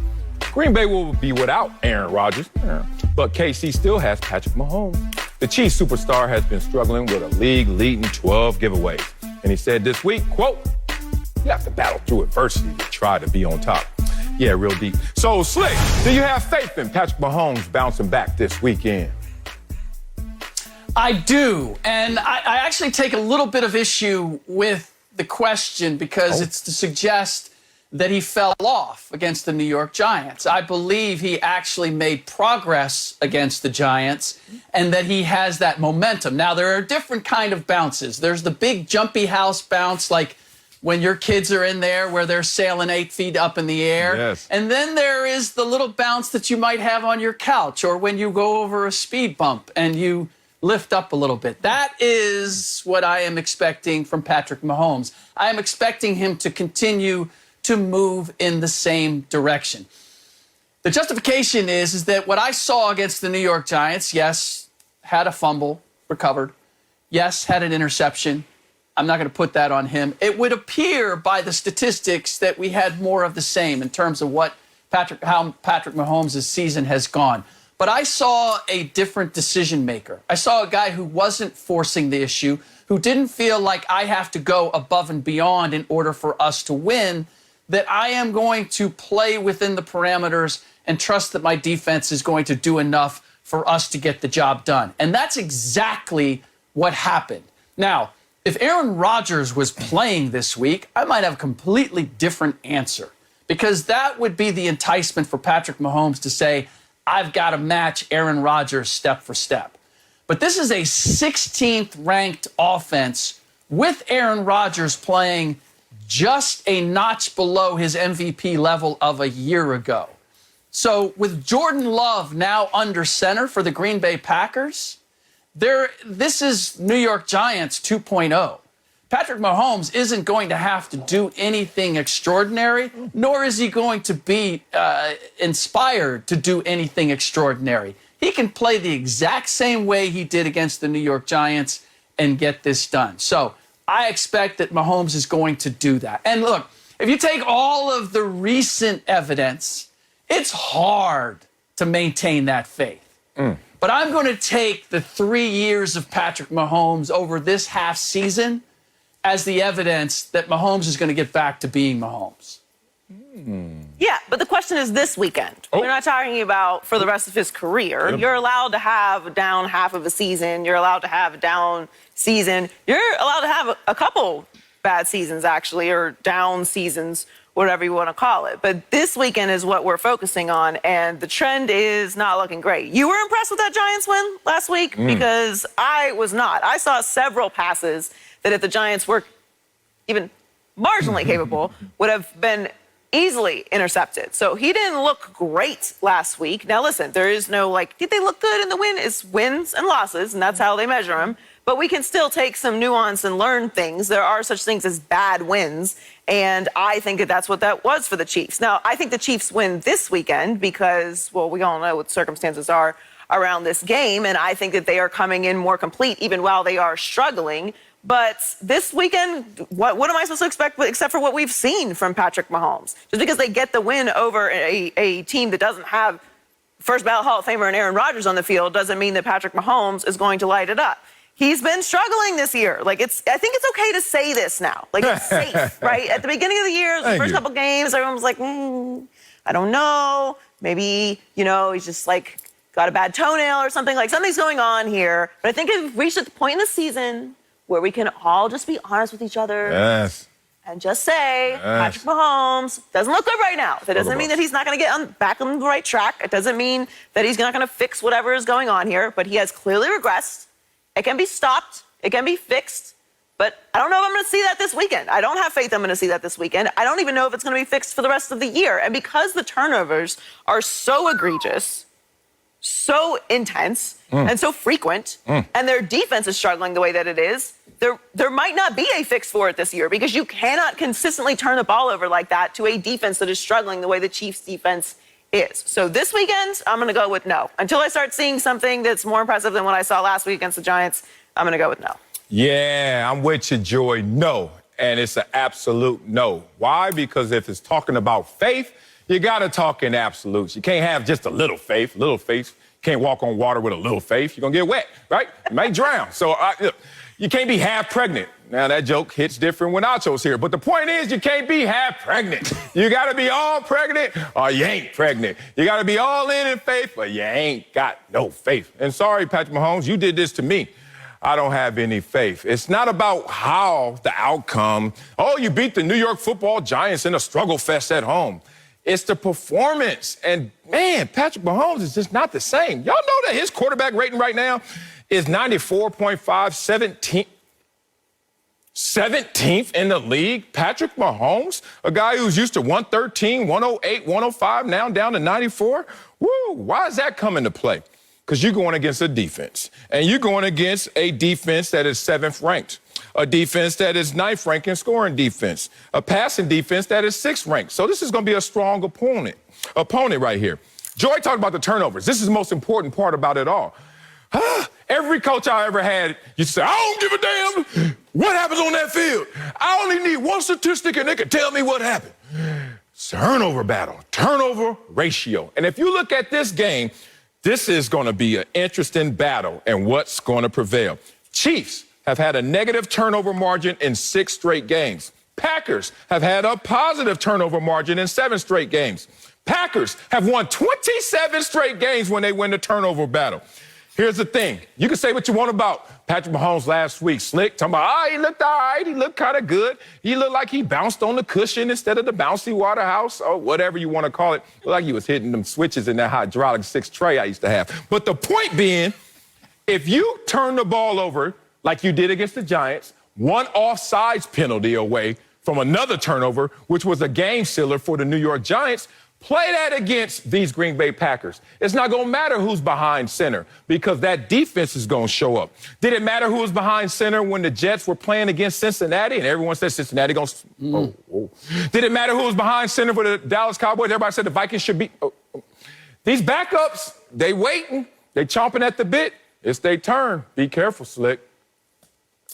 Green Bay will be without Aaron Rodgers, but KC still has Patrick Mahomes. The Chiefs superstar has been struggling with a league-leading 12 giveaways. And he said this week, quote, you have to battle through adversity to try to be on top. Yeah, real deep. So, Slick, do you have faith in Patrick Mahomes bouncing back this weekend? I do. And I actually take a little bit of issue with the question because it's to suggest that he fell off against the New York Giants. I believe he actually made progress against the Giants and that he has that momentum. Now, there are different kind of bounces. There's the big jumpy house bounce, like when your kids are in there where they're sailing 8 feet up in the air. Yes. And then there is the little bounce that you might have on your couch or when you go over a speed bump and you lift up a little bit. That is what I am expecting from Patrick Mahomes. I am expecting him to continue to move in the same direction. The justification is that what I saw against the New York Giants, yes, had a fumble, recovered. Yes, had an interception. I'm not going to put that on him. It would appear by the statistics that we had more of the same in terms of how Patrick Mahomes' season has gone. But I saw a different decision maker. I saw a guy who wasn't forcing the issue, who didn't feel like I have to go above and beyond in order for us to win, that I am going to play within the parameters and trust that my defense is going to do enough for us to get the job done. And that's exactly what happened. Now, if Aaron Rodgers was playing this week, I might have a completely different answer because that would be the enticement for Patrick Mahomes to say, I've got to match Aaron Rodgers step for step. But this is a 16th ranked offense with Aaron Rodgers playing just a notch below his MVP level of a year ago. So with Jordan Love now under center for the Green Bay Packers, this is New York Giants 2.0. Patrick Mahomes isn't going to have to do anything extraordinary, nor is he going to be inspired to do anything extraordinary. He can play the exact same way he did against the New York Giants and get this done. So I expect that Mahomes is going to do that. And look, if you take all of the recent evidence, it's hard to maintain that faith. But I'm going to take the 3 years of Patrick Mahomes over this half season as the evidence that Mahomes is going to get back to being Mahomes. Yeah, but the question is this weekend. We're not talking about for the rest of his career. Yep. You're allowed to have down half of a season. You're allowed to have a down season. You're allowed to have a couple bad seasons, actually, or down seasons, whatever you want to call it. But this weekend is what we're focusing on, and the trend is not looking great. You were impressed with that Giants win last week? Because I was not. I saw several passes that if the Giants were even marginally capable, would have been easily intercepted. So he didn't look great last week. Now, listen, there is no, did they look good in the win? It's wins and losses, and that's how they measure them. But we can still take some nuance and learn things. There are such things as bad wins, and I think that that's what that was for the Chiefs. Now, I think the Chiefs win this weekend because, well, we all know what the circumstances are around this game, and I think that they are coming in more complete even while they are struggling. But this weekend, what am I supposed to expect except for what we've seen from Patrick Mahomes? Just because they get the win over a team that doesn't have first ballot Hall of Famer and Aaron Rodgers on the field doesn't mean that Patrick Mahomes is going to light it up. He's been struggling this year. I think it's okay to say this now. It's safe, right? At the beginning of the year, the first couple games, everyone was like, I don't know. Maybe, he's just got a bad toenail or something. Something's going on here. But I think we've reached at the point in the season where we can all just be honest with each other. Yes. And just say, Patrick Mahomes doesn't look good right now. That doesn't mean that he's not going to get back on the right track. It doesn't mean that he's not going to fix whatever is going on here. But he has clearly regressed. It can be stopped. It can be fixed. But I don't know if I'm going to see that this weekend. I don't have faith I'm going to see that this weekend. I don't even know if it's going to be fixed for the rest of the year. And because the turnovers are so egregious, so intense, and so frequent, and their defense is struggling the way that it is, there might not be a fix for it this year because you cannot consistently turn the ball over like that to a defense that is struggling the way the Chiefs' defense is. So this weekend, I'm going to go with no. Until I start seeing something that's more impressive than what I saw last week against the Giants, I'm going to go with no. Yeah, I'm with you, Joy. No. And it's an absolute no. Why? Because if it's talking about faith, you got to talk in absolutes. You can't have just a little faith. Little faith. You can't walk on water with a little faith. You're going to get wet, right? You might drown. So look, you can't be half pregnant. Now, that joke hits different when Acho's here. But the point is, you can't be half pregnant. You got to be all pregnant or you ain't pregnant. You got to be all in faith, but you ain't got no faith. And sorry, Patrick Mahomes, you did this to me. I don't have any faith. It's not about how the outcome. Oh, you beat the New York Football Giants in a struggle fest at home. It's the performance. And, man, Patrick Mahomes is just not the same. Y'all know that his quarterback rating right now is 94.5, 17th in the league. Patrick Mahomes, a guy who's used to 113, 108, 105, now down to 94. Woo, why is that coming to play? Because you're going against a defense. And you're going against a defense that is 7th ranked. A defense that is 9th ranked in scoring defense. A passing defense that is 6th ranked. So this is going to be a strong opponent right here. Joy talked about the turnovers. This is the most important part about it all. Every coach I ever had used to say, I don't give a damn what happens on that field. I only need one statistic and they can tell me what happened. Turnover battle, turnover ratio. And if you look at this game, this is going to be an interesting battle and what's going to prevail. Chiefs have had a negative turnover margin in 6 straight games. Packers have had a positive turnover margin in 7 straight games. Packers have won 27 straight games when they win the turnover battle. Here's the thing. You can say what you want about Patrick Mahomes last week. Slick, talking about, he looked all right. He looked kind of good. He looked like he bounced on the cushion instead of the bouncy water house or whatever you want to call it. Looked like he was hitting them switches in that hydraulic 6 tray I used to have. But the point being, if you turn the ball over like you did against the Giants, one offsides penalty away from another turnover, which was a game sealer for the New York Giants, Play that against these Green Bay Packers. It's not going to matter who's behind center because that defense is going to show up. Did it matter who was behind center when the Jets were playing against Cincinnati and everyone said Cincinnati going to... Did it matter who was behind center for the Dallas Cowboys? Everybody said the Vikings should be... These backups, they waiting. They chomping at the bit. It's their turn. Be careful, Slick.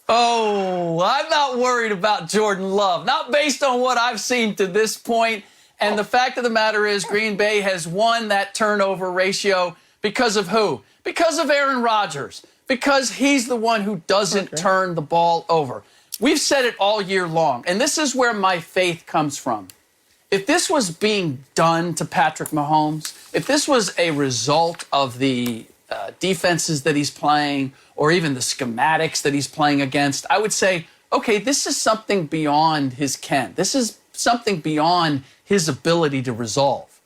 Oh, I'm not worried about Jordan Love. Not based on what I've seen to this point. And the fact of the matter is Green Bay has won that turnover ratio because of who? Because of Aaron Rodgers. Because he's the one who doesn't turn the ball over. We've said it all year long, and this is where my faith comes from. If this was being done to Patrick Mahomes, if this was a result of the defenses that he's playing or even the schematics that he's playing against, I would say, okay, this is something beyond his ken. This is something beyond his ability to resolve.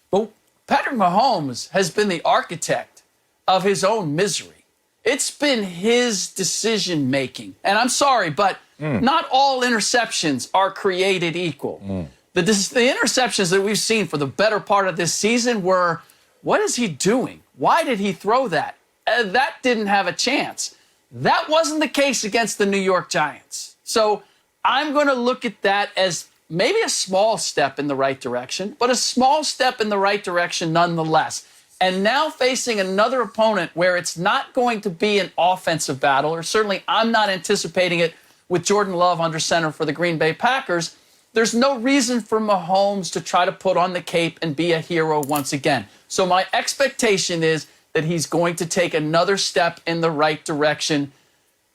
But Patrick Mahomes has been the architect of his own misery. It's been his decision-making. And I'm sorry, but not all interceptions are created equal. The interceptions that we've seen for the better part of this season were, what is he doing? Why did he throw that? That didn't have a chance. That wasn't the case against the New York Giants. So I'm going to look at that as maybe a small step in the right direction, but a small step in the right direction nonetheless. And now facing another opponent where it's not going to be an offensive battle, or certainly I'm not anticipating it with Jordan Love under center for the Green Bay Packers, there's no reason for Mahomes to try to put on the cape and be a hero once again. So my expectation is that he's going to take another step in the right direction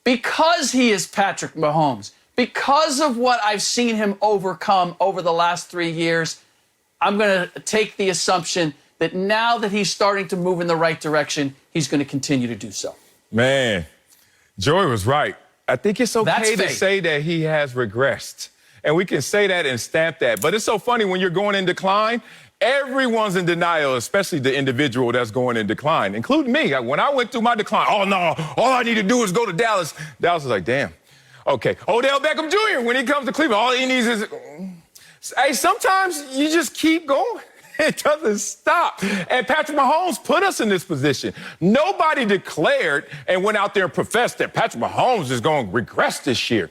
because he is Patrick Mahomes. Because of what I've seen him overcome over the last 3 years, I'm going to take the assumption that now that he's starting to move in the right direction, he's going to continue to do so. Man, Joey was right. I think it's okay to say that he has regressed. And we can say that and stamp that. But it's so funny when you're going in decline, everyone's in denial, especially the individual that's going in decline, including me. When I went through my decline, oh, no, all I need to do is go to Dallas. Dallas was like, damn. Okay, Odell Beckham Jr., when he comes to Cleveland, all he needs is... Hey, sometimes you just keep going. It doesn't stop. And Patrick Mahomes put us in this position. Nobody declared and went out there and professed that Patrick Mahomes is going to regress this year.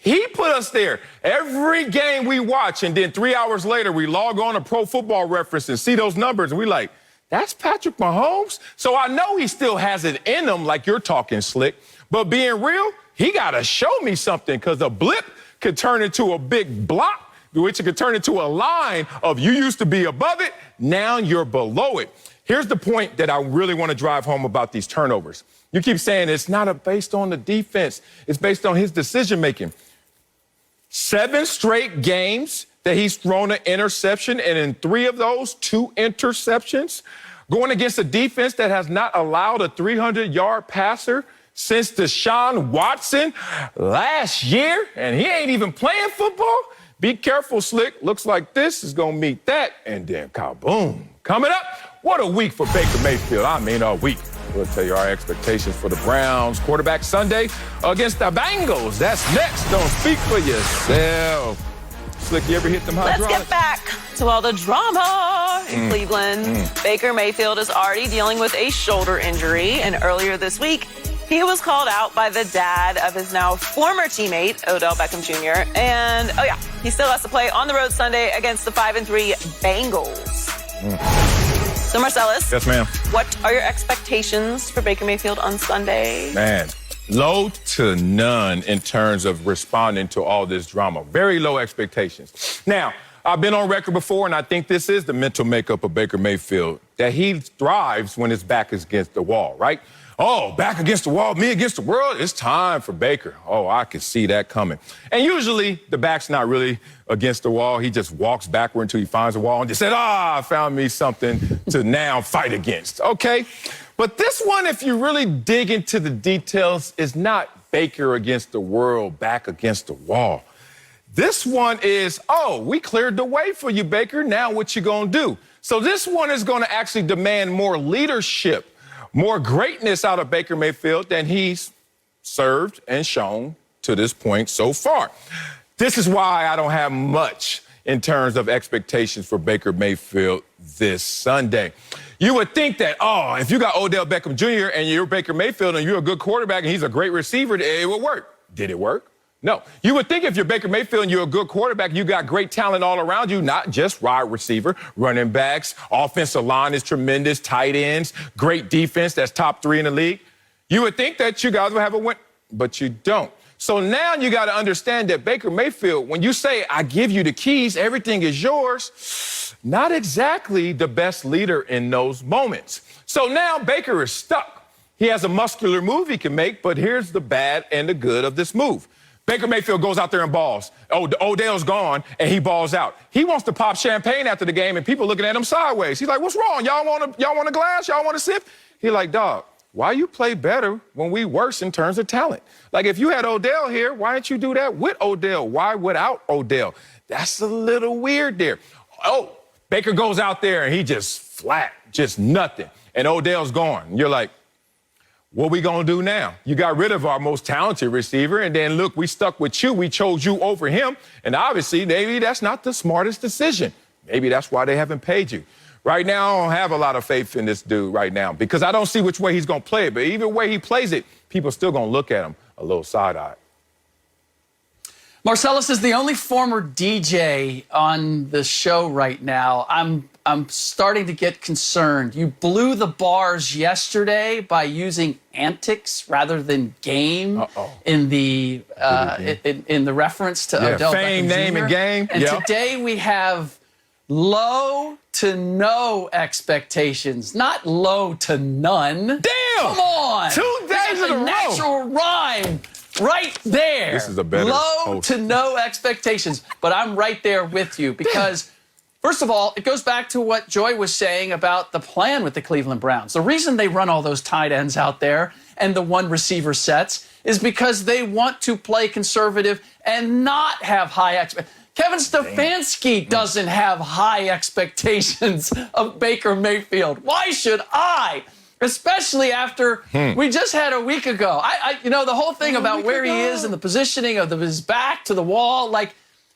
He put us there. Every game we watch, and then 3 hours later, we log on to Pro Football Reference and see those numbers, and we're like, that's Patrick Mahomes? So I know he still has it in him, like you're talking, Slick. But being real, he got to show me something, because a blip could turn into a big block, which could turn into a line of you used to be above it, now you're below it. Here's the point that I really want to drive home about these turnovers. You keep saying it's not based on the defense. It's based on his decision-making. 7 straight games that he's thrown an interception, and in 3 of those, 2 interceptions. Going against a defense that has not allowed a 300-yard passer since Deshaun Watson last year, and he ain't even playing football. Be careful, Slick. Looks like this is going to meet that, and then kaboom. Coming up, what a week for Baker Mayfield. I mean, a week. We'll tell you our expectations for the Browns quarterback Sunday against the Bengals. That's next. Don't speak for yourself. Slick, you ever hit them hydraulics? Let's get back to all the drama in Cleveland. Baker Mayfield is already dealing with a shoulder injury, and earlier this week, he was called out by the dad of his now former teammate, Odell Beckham Jr. And, oh yeah, he still has to play on the road Sunday against the 5-3 Bengals. So, Marcellus. Yes, ma'am. What are your expectations for Baker Mayfield on Sunday? Man, low to none in terms of responding to all this drama. Very low expectations. Now, I've been on record before, and I think this is the mental makeup of Baker Mayfield, that he thrives when his back is against the wall, right? Oh, back against the wall, me against the world. It's time for Baker. Oh, I can see that coming. And usually the back's not really against the wall. He just walks backward until he finds a wall and just said, I found me something to now fight against. Okay? But this one, if you really dig into the details, is not Baker against the world, back against the wall. This one is, oh, we cleared the way for you, Baker. Now what you gonna do? So this one is gonna actually demand more leadership, more greatness out of Baker Mayfield than he's served and shown to this point so far. This is why I don't have much in terms of expectations for Baker Mayfield this Sunday. You would think that, if you got Odell Beckham Jr. and you're Baker Mayfield and you're a good quarterback and he's a great receiver, it would work. Did it work? No. You would think if you're Baker Mayfield and you're a good quarterback, you got great talent all around you, not just wide receiver, running backs, offensive line is tremendous, tight ends, great defense, that's top 3 in the league. You would think that you guys would have a win, but you don't. So now you got to understand that Baker Mayfield, when you say, I give you the keys, everything is yours, not exactly the best leader in those moments. So now Baker is stuck. He has a muscular move he can make, but here's the bad and the good of this move. Baker Mayfield goes out there and balls. Odell's gone, and he balls out. He wants to pop champagne after the game, and people looking at him sideways. He's like, what's wrong? Y'all want a glass? Y'all want a sip? He's like, dog, why you play better when we worse in terms of talent? Like, if you had Odell here, why didn't you do that with Odell? Why without Odell? That's a little weird there. Baker goes out there, and he just flat, just nothing. And Odell's gone. You're like, what we gonna do now? You got rid of our most talented receiver, and then look, we stuck with you. We chose you over him, and obviously, maybe that's not the smartest decision. Maybe that's why they haven't paid you. Right now, I don't have a lot of faith in this dude right now because I don't see which way he's gonna play it, but either way he plays it, people still gonna look at him a little side-eyed. Marcellus is the only former DJ on the show right now. I'm starting to get concerned. You blew the bars yesterday by using antics rather than game in the in the reference to Odell fame, Beckham name, Jr. and game. And today we have low to no expectations, not low to none. Damn! Come on! 2 days in a row. Natural rhyme. Right there. This is a better low host. to no expectations, but I'm right there with you because, first of all, it goes back to what Joy was saying about the plan with the Cleveland Browns. The reason they run all those tight ends out there and the one receiver sets is because they want to play conservative and not have high expectations. Kevin Stefanski doesn't have high expectations of Baker Mayfield. Why should I? Especially after we just had a week ago. The whole thing about where he is and the positioning of his back to the wall, like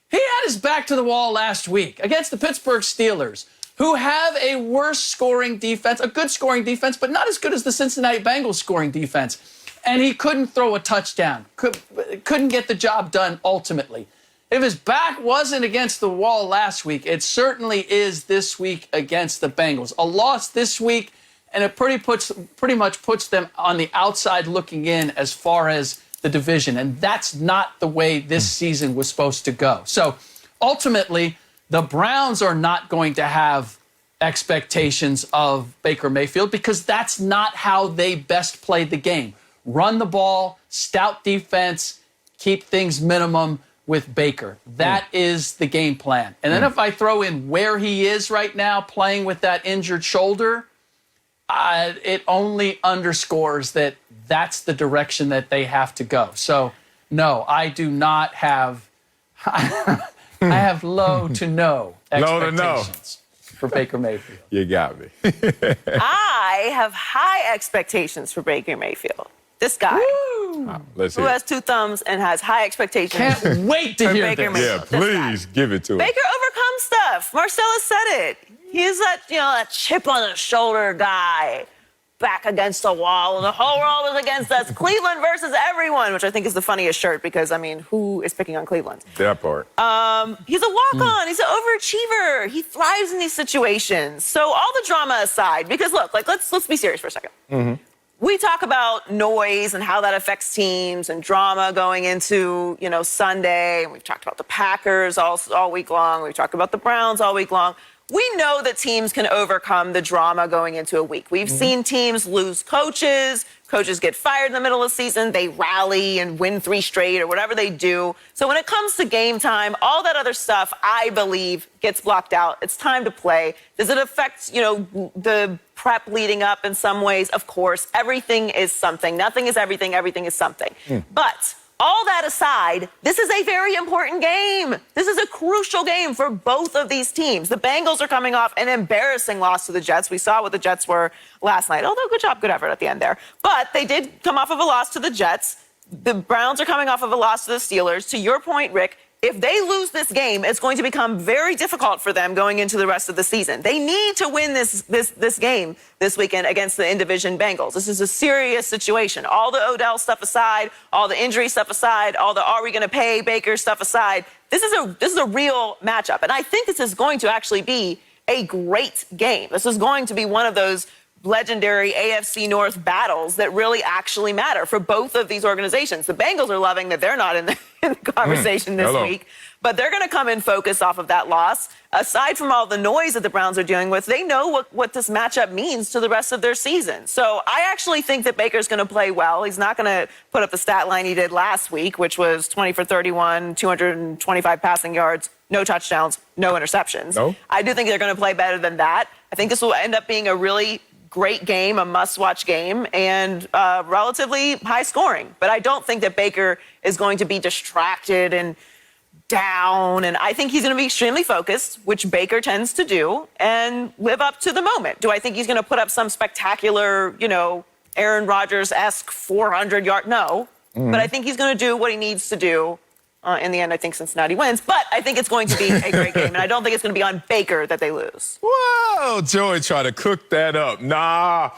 he had his back to the wall last week against the Pittsburgh Steelers, who have a worse scoring defense, a good scoring defense, but not as good as the Cincinnati Bengals scoring defense. And he couldn't throw a touchdown, couldn't get the job done ultimately. If his back wasn't against the wall last week, it certainly is this week against the Bengals. A loss this week, and it pretty much puts them on the outside looking in as far as the division. And that's not the way this season was supposed to go. So ultimately, the Browns are not going to have expectations of Baker Mayfield because that's not how they best played the game. Run the ball, stout defense, keep things minimum with Baker. That is the game plan. And then if I throw in where he is right now, playing with that injured shoulder, it only underscores that that's the direction that they have to go. So, no, I do not have. I have low to no expectations for Baker Mayfield. You got me. I have high expectations for Baker Mayfield. This guy Let's who hear it. has 2 thumbs and has high expectations. Can't wait to For hear Baker this. Mayfield. Yeah, This guy. please give it to him. Baker overcomes stuff. Marcellus said it. He's that chip on the shoulder guy, back against the wall, and the whole world is against us. Cleveland versus everyone, which I think is the funniest shirt because, who is picking on Cleveland? That part. He's a walk-on. He's an overachiever. He thrives in these situations. So all the drama aside, because look, let's be serious for a second. We talk about noise and how that affects teams and drama going into, Sunday. And we've talked about the Packers all week long. We've talked about the Browns all week long. We know that teams can overcome the drama going into a week. We've seen teams lose coaches. Coaches get fired in the middle of the season. They rally and win 3 straight or whatever they do. So when it comes to game time, all that other stuff, I believe, gets blocked out. It's time to play. Does it affect, the prep leading up in some ways? Of course. Everything is something. Nothing is everything. Everything is something. But all that aside, this is a very important game. This is a crucial game for both of these teams. The Bengals are coming off an embarrassing loss to the Jets. We saw what the Jets were last night. Although, good job, good effort at the end there. But they did come off of a loss to the Jets. The Browns are coming off of a loss to the Steelers. To your point, Rick, If they lose this game, it's going to become very difficult for them going into the rest of the season. They need to win this game this weekend against the in-division Bengals. This is a serious situation. All the Odell stuff aside, all the injury stuff aside, all the are we going to pay Baker stuff aside, this is a real matchup. And I think this is going to actually be a great game. This is going to be one of those legendary AFC North battles that really actually matter for both of these organizations. The Bengals are loving that they're not in the conversation this week, but they're going to come in focused off of that loss. Aside from all the noise that the Browns are dealing with, they know what this matchup means to the rest of their season. So I actually think that Baker's going to play well. He's not going to put up the stat line he did last week, which was 20 for 31, 225 passing yards, no touchdowns, no interceptions. No. I do think they're going to play better than that. I think this will end up being a really great game, a must-watch game, and relatively high scoring. But I don't think that Baker is going to be distracted and down. And I think he's going to be extremely focused, which Baker tends to do, and live up to the moment. Do I think he's going to put up some spectacular, Aaron Rodgers-esque 400-yard? No. But I think he's going to do what he needs to do. In the end, I think Cincinnati wins, but I think it's going to be a great game, and I don't think it's going to be on Baker that they lose. Whoa, Joey tried to cook that up. Nah,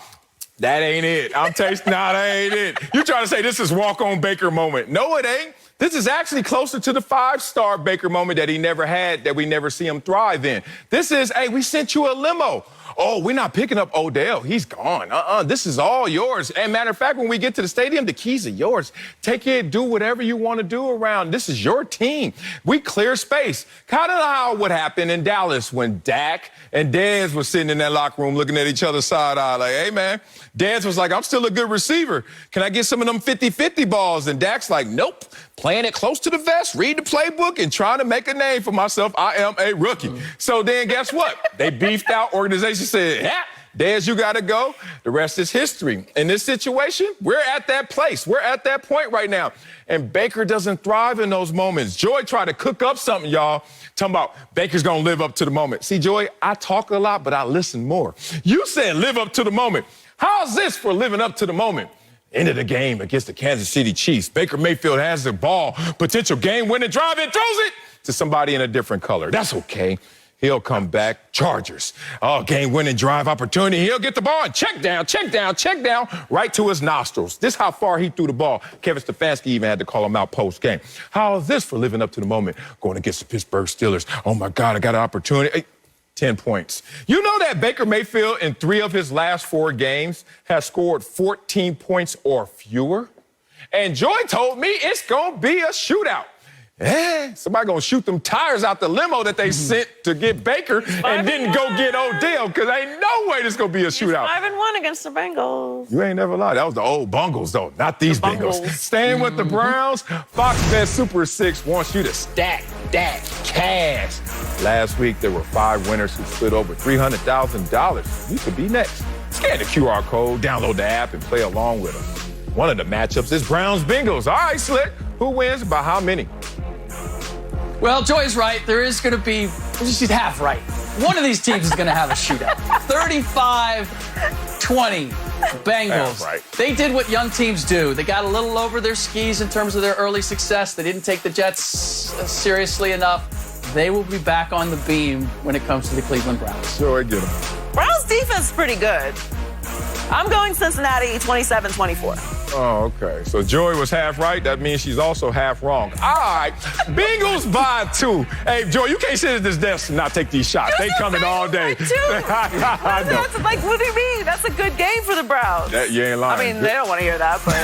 that ain't it. I'm tasting, nah, that ain't it. You trying to say this is walk-on Baker moment. No, it ain't. This is actually closer to the 5-star Baker moment that he never had, that we never see him thrive in. This is, hey, we sent you a limo. Oh, we're not picking up Odell. He's gone. This is all yours. And matter of fact, when we get to the stadium, the keys are yours. Take it, do whatever you want to do around. This is your team. We clear space. Kind of how what happened in Dallas when Dak and Dez were sitting in that locker room looking at each other side-eye like, hey, man. Dez was like, I'm still a good receiver. Can I get some of them 50-50 balls? And Dak's like, nope. Playing it close to the vest, read the playbook, and trying to make a name for myself. I am a rookie. So then guess what? They beefed out. Organization said, yeah, Dez, you got to go. The rest is history. In this situation, we're at that place. We're at that point right now. And Baker doesn't thrive in those moments. Joy tried to cook up something, y'all, talking about Baker's going to live up to the moment. See, Joy, I talk a lot, but I listen more. You said live up to the moment. How's this for living up to the moment? End of the game against the Kansas City Chiefs. Baker Mayfield has the ball, potential game-winning drive, and throws it to somebody in a different color. That's okay. He'll come back. Chargers. Oh, game-winning drive opportunity. He'll get the ball and check down, right to his nostrils. This how far he threw the ball. Kevin Stefanski even had to call him out post-game. How is this for living up to the moment? Going against the Pittsburgh Steelers. Oh, my God, I got an opportunity. 10 points. You know that Baker Mayfield in 3 of his last 4 games has scored 14 points or fewer? And Joy told me it's going to be a shootout. Somebody going to shoot them tires out the limo that they sent to get Baker and didn't go get Odell because ain't no way this going to be a shootout. 5-1 against the Bengals. You ain't never lied. That was the old Bungles, though, not these Bengals. Staying with the Browns, Fox Bet Super 6 wants you to stack that cash. Last week, there were 5 winners who split over $300,000. You could be next. Scan the QR code, download the app, and play along with us. One of the matchups is Browns-Bengals. All right, Slick. Who wins by how many? Well, Joy's right. There is going to be, she's half right. One of these teams is going to have a shootout. 35-20, Bengals. Right. They did what young teams do. They got a little over their skis in terms of their early success. They didn't take the Jets seriously enough. They will be back on the beam when it comes to the Cleveland Browns. Sure, I get them. Browns defense is pretty good. I'm going Cincinnati 27-24. Oh, okay. So Joy was half right. That means she's also half wrong. All right. Bengals by 2. Hey, Joy, you can't sit at this desk and not take these shots. They coming all day. That's like, what do you mean? That's a good game for the Browns. You ain't lying. I mean, they don't want to hear that, but.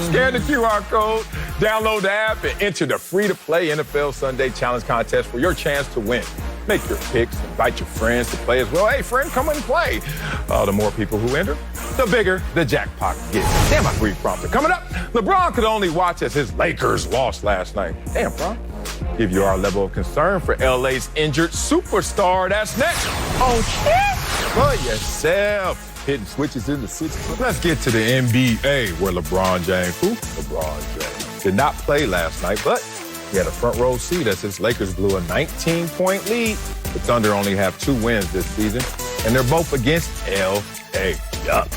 Scan the QR code, download the app, and enter the free-to-play NFL Sunday Challenge contest for your chance to win. Make your picks, invite your friends to play as well. Hey, friend, come and play. The more people who enter, the bigger the jackpot gets. Damn, I breathe prompter. Coming up, LeBron could only watch as his Lakers lost last night. Damn, bro. Give you our level of concern for LA's injured superstar. That's next. Oh, shit. For yourself. Hitting switches in the 60s. Let's get to the NBA, where LeBron James, did not play last night, but he had a front row seat as his Lakers blew a 19-point lead. The Thunder only have 2 wins this season, and they're both against L.A. Yuck.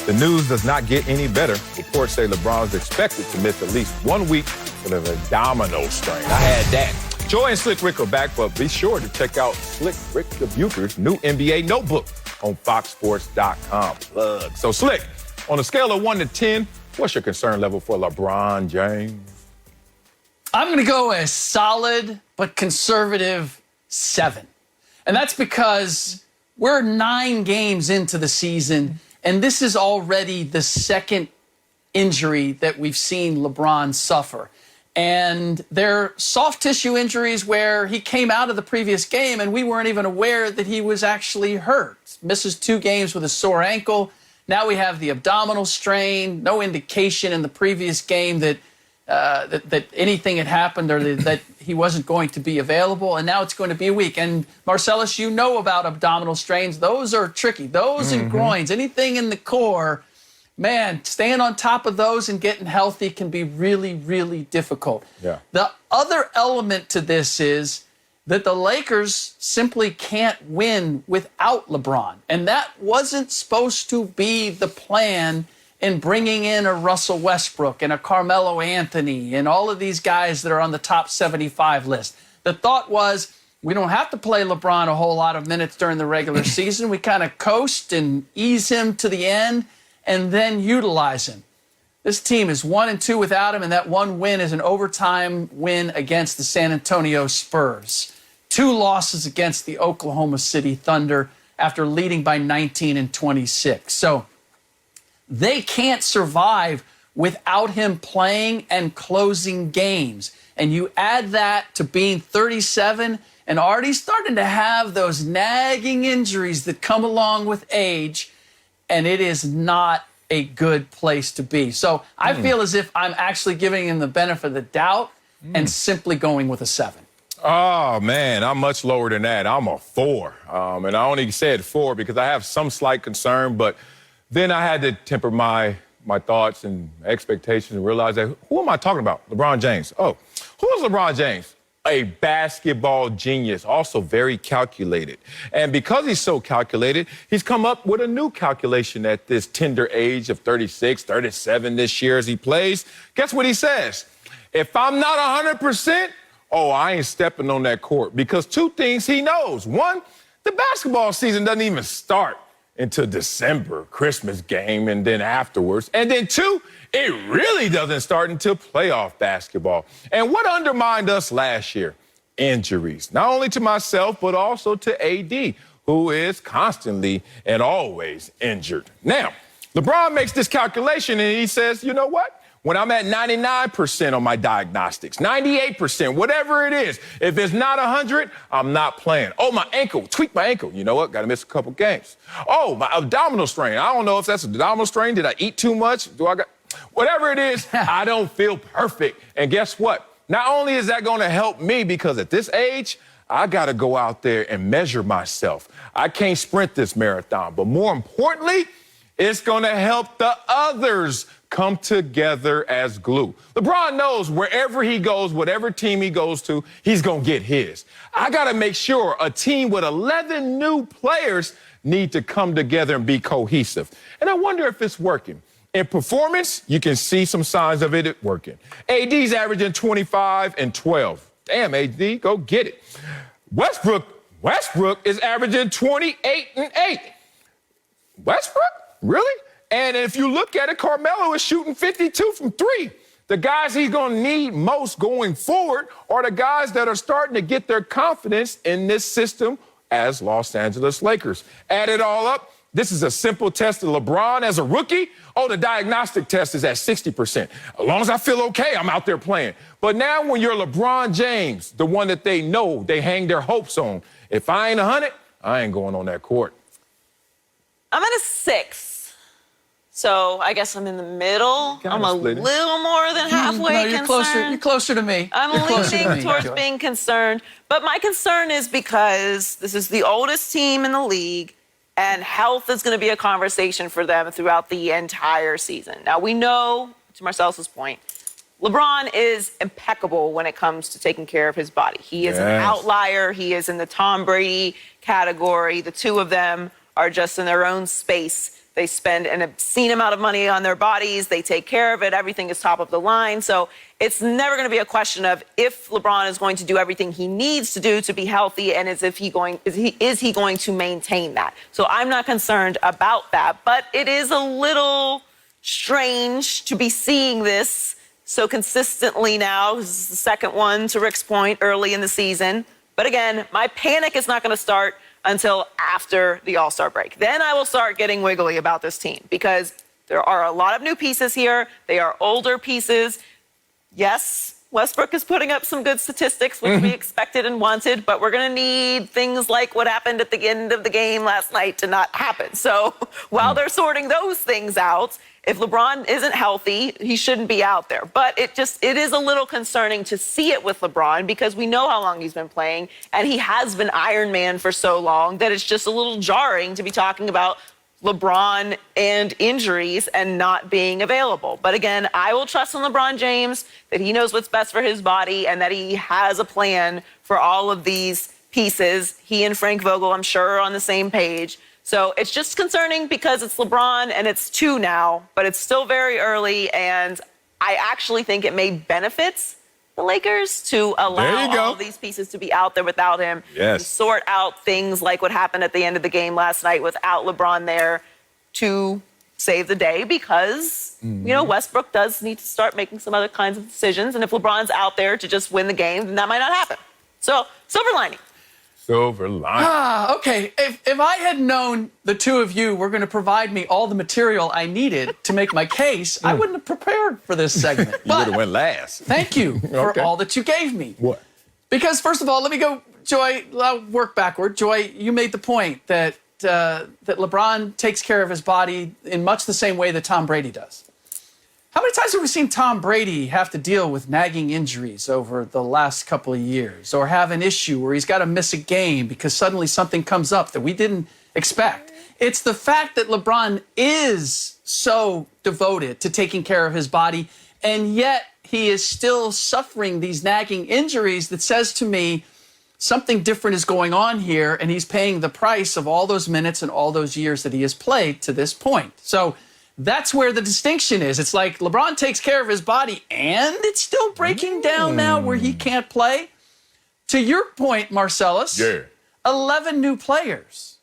The news does not get any better. Reports say LeBron's expected to miss at least 1 week with an abdominal strain. I had that. Joy and Slick Rick are back, but be sure to check out Slick Rick the Bucher's new NBA notebook on foxsports.com. Plug. So, Slick, on a scale of 1 to 10, what's your concern level for LeBron James? I'm going to go a solid but conservative 7. And that's because we're 9 games into the season, and this is already the second injury that we've seen LeBron suffer. And they're soft tissue injuries where he came out of the previous game and we weren't even aware that he was actually hurt. Misses 2 games with a sore ankle. Now we have the abdominal strain. No indication in the previous game that that anything had happened or that he wasn't going to be available. And now it's going to be a week. And Marcellus, you know about abdominal strains. Those are tricky. Those and groins, anything in the core. Man, staying on top of those and getting healthy can be really, really difficult. Yeah. The other element to this is that the Lakers simply can't win without LeBron. And that wasn't supposed to be the plan in bringing in a Russell Westbrook and a Carmelo Anthony and all of these guys that are on the top 75 list. The thought was, we don't have to play LeBron a whole lot of minutes during the regular season. We kind of coast and ease him to the end and then utilize him. This team is 1-2 without him, and that one win is an overtime win against the San Antonio Spurs. 2 losses against the Oklahoma City Thunder after leading by 19 and 26. So they can't survive without him playing and closing games. And you add that to being 37 and already starting to have those nagging injuries that come along with age, and it is not a good place to be. So I feel as if I'm actually giving him the benefit of the doubt and simply going with a 7. Oh, man, I'm much lower than that. I'm a 4. And I only said 4 because I have some slight concern, but then I had to temper my thoughts and expectations and realize that, who am I talking about? LeBron James. Oh, who is LeBron James? A basketball genius, also very calculated. And because he's so calculated, he's come up with a new calculation at this tender age of 36, 37 this year as he plays. Guess what he says? If I'm not 100%, I ain't stepping on that court. Because 2 things he knows. 1, the basketball season doesn't even start until December, Christmas game, and then afterwards. And then 2, it really doesn't start until playoff basketball. And what undermined us last year? Injuries. Not only to myself, but also to AD, who is constantly and always injured. Now, LeBron makes this calculation and he says, you know what? When I'm at 99% on my diagnostics, 98%, whatever it is, if it's not 100, I'm not playing. Oh, my ankle, tweaked my ankle. You know what? Got to miss a couple games. Oh, my abdominal strain. I don't know if that's an abdominal strain. Did I eat too much? Whatever it is, I don't feel perfect. And guess what? Not only is that going to help me because at this age, I got to go out there and measure myself. I can't sprint this marathon. But more importantly, it's going to help the others come together as glue. LeBron knows wherever he goes, whatever team he goes to, he's going to get his. I got to make sure a team with 11 new players need to come together and be cohesive. And I wonder if it's working. In performance, you can see some signs of it working. AD's averaging 25 and 12. Damn, AD, go get it. Westbrook is averaging 28 and 8. Westbrook? Really? And if you look at it, Carmelo is shooting 52 from 3. The guys he's going to need most going forward are the guys that are starting to get their confidence in this system as Los Angeles Lakers. Add it all up, this is a simple test of LeBron as a rookie. Oh, the diagnostic test is at 60%. As long as I feel okay, I'm out there playing. But now when you're LeBron James, the one that they know, they hang their hopes on, if I ain't 100, I ain't going on that court. I'm at a 6. So I guess I'm in the middle. I'm a little more than halfway concerned. You're closer to me. I'm leaning towards being concerned. But my concern is because this is the oldest team in the league, and health is going to be a conversation for them throughout the entire season. Now, we know, to Marcellus's point, LeBron is impeccable when it comes to taking care of his body. He is an outlier. He is in the Tom Brady category. The 2 of them are just in their own space. They spend an obscene amount of money on their bodies. They take care of it. Everything is top of the line. So it's never going to be a question of if LeBron is going to do everything he needs to do to be healthy, and is he going to maintain that. So I'm not concerned about that. But it is a little strange to be seeing this so consistently now. This is the second one, to Rick's point, early in the season. But again, my panic is not going to start until after the All-Star break. Then I will start getting wiggly about this team because there are a lot of new pieces here. They are older pieces. Yes, Westbrook is putting up some good statistics, which we expected and wanted, but we're going to need things like what happened at the end of the game last night to not happen. So while they're sorting those things out, if LeBron isn't healthy, he shouldn't be out there. But it is a little concerning to see it with LeBron because we know how long he's been playing, and he has been Iron Man for so long that it's just a little jarring to be talking about LeBron and injuries and not being available. But again, I will trust in LeBron James that he knows what's best for his body and that he has a plan for all of these pieces. He and Frank Vogel, I'm sure, are on the same page. So it's just concerning because it's LeBron and it's 2 now, but it's still very early. And I actually think it may benefit the Lakers to allow all these pieces to be out there without him. Yes. To sort out things like what happened at the end of the game last night without LeBron there to save the day because, you know, Westbrook does need to start making some other kinds of decisions. And if LeBron's out there to just win the game, then that might not happen. So silver lining. Silver lining. Okay. If I had known the two of you were going to provide me all the material I needed to make my case, I wouldn't have prepared for this segment. You would have went last. Thank you for all that you gave me. What? Because first of all, let me go, Joy, I'll work backward. Joy, you made the point that LeBron takes care of his body in much the same way that Tom Brady does. How many times have we seen Tom Brady have to deal with nagging injuries over the last couple of years, or have an issue where he's got to miss a game because suddenly something comes up that we didn't expect? It's the fact that LeBron is so devoted to taking care of his body, and yet he is still suffering these nagging injuries that says to me something different is going on here, and he's paying the price of all those minutes and all those years that he has played to this point. So that's where the distinction is. It's like LeBron takes care of his body and it's still breaking down now where he can't play. To your point, Marcellus, 11 new players.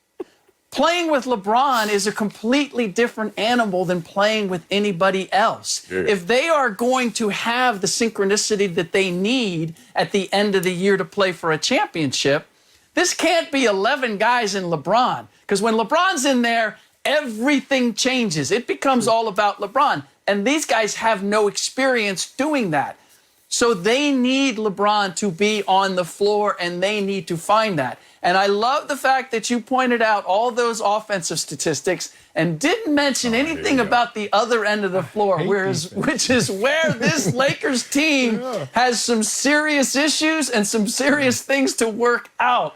Playing with LeBron is a completely different animal than playing with anybody else. If they are going to have the synchronicity that they need at the end of the year to play for a championship, this can't be 11 guys in LeBron. Because when LeBron's in there, everything changes. It becomes all about LeBron. And these guys have no experience doing that. So they need LeBron to be on the floor, and they need to find that. And I love the fact that you pointed out all those offensive statistics and didn't mention anything about the other end of the floor, which is where this Lakers team has some serious issues and some serious things to work out.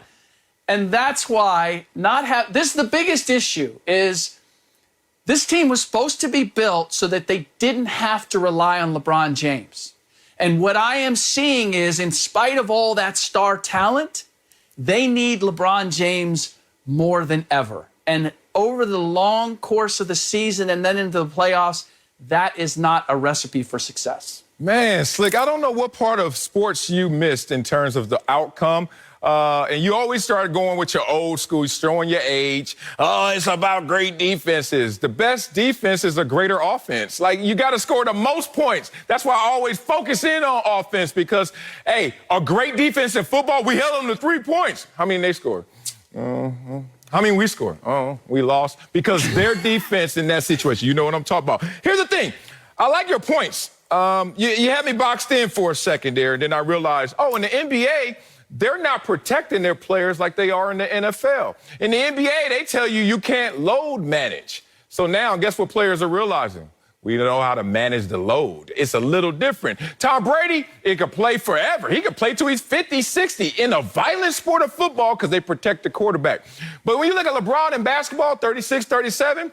And that's why this is the biggest issue is this team was supposed to be built so that they didn't have to rely on LeBron James. And what I am seeing is, in spite of all that star talent, they need LeBron James more than ever. And over the long course of the season and then into the playoffs, that is not a recipe for success. Man, Slick, I don't know what part of sports you missed in terms of the outcome. And you always started going with your old school, showing your age. Oh, it's about great defenses. The best defense is a greater offense. Like, you got to score the most points. That's why I always focus in on offense because, hey, a great defense in football, we held them to 3 points. How many they scored? How many we scored? Oh, we lost. Because their defense in that situation, you know what I'm talking about. Here's the thing. I like your points. You had me boxed in for a second there, and then I realized, in the NBA, they're not protecting their players like they are in the NFL. In the NBA, they tell you you can't load manage. So now, guess what players are realizing? We don't know how to manage the load. It's a little different. Tom Brady, he could play forever. He could play till he's 50, 60 in a violent sport of football because they protect the quarterback. But when you look at LeBron in basketball, 36, 37,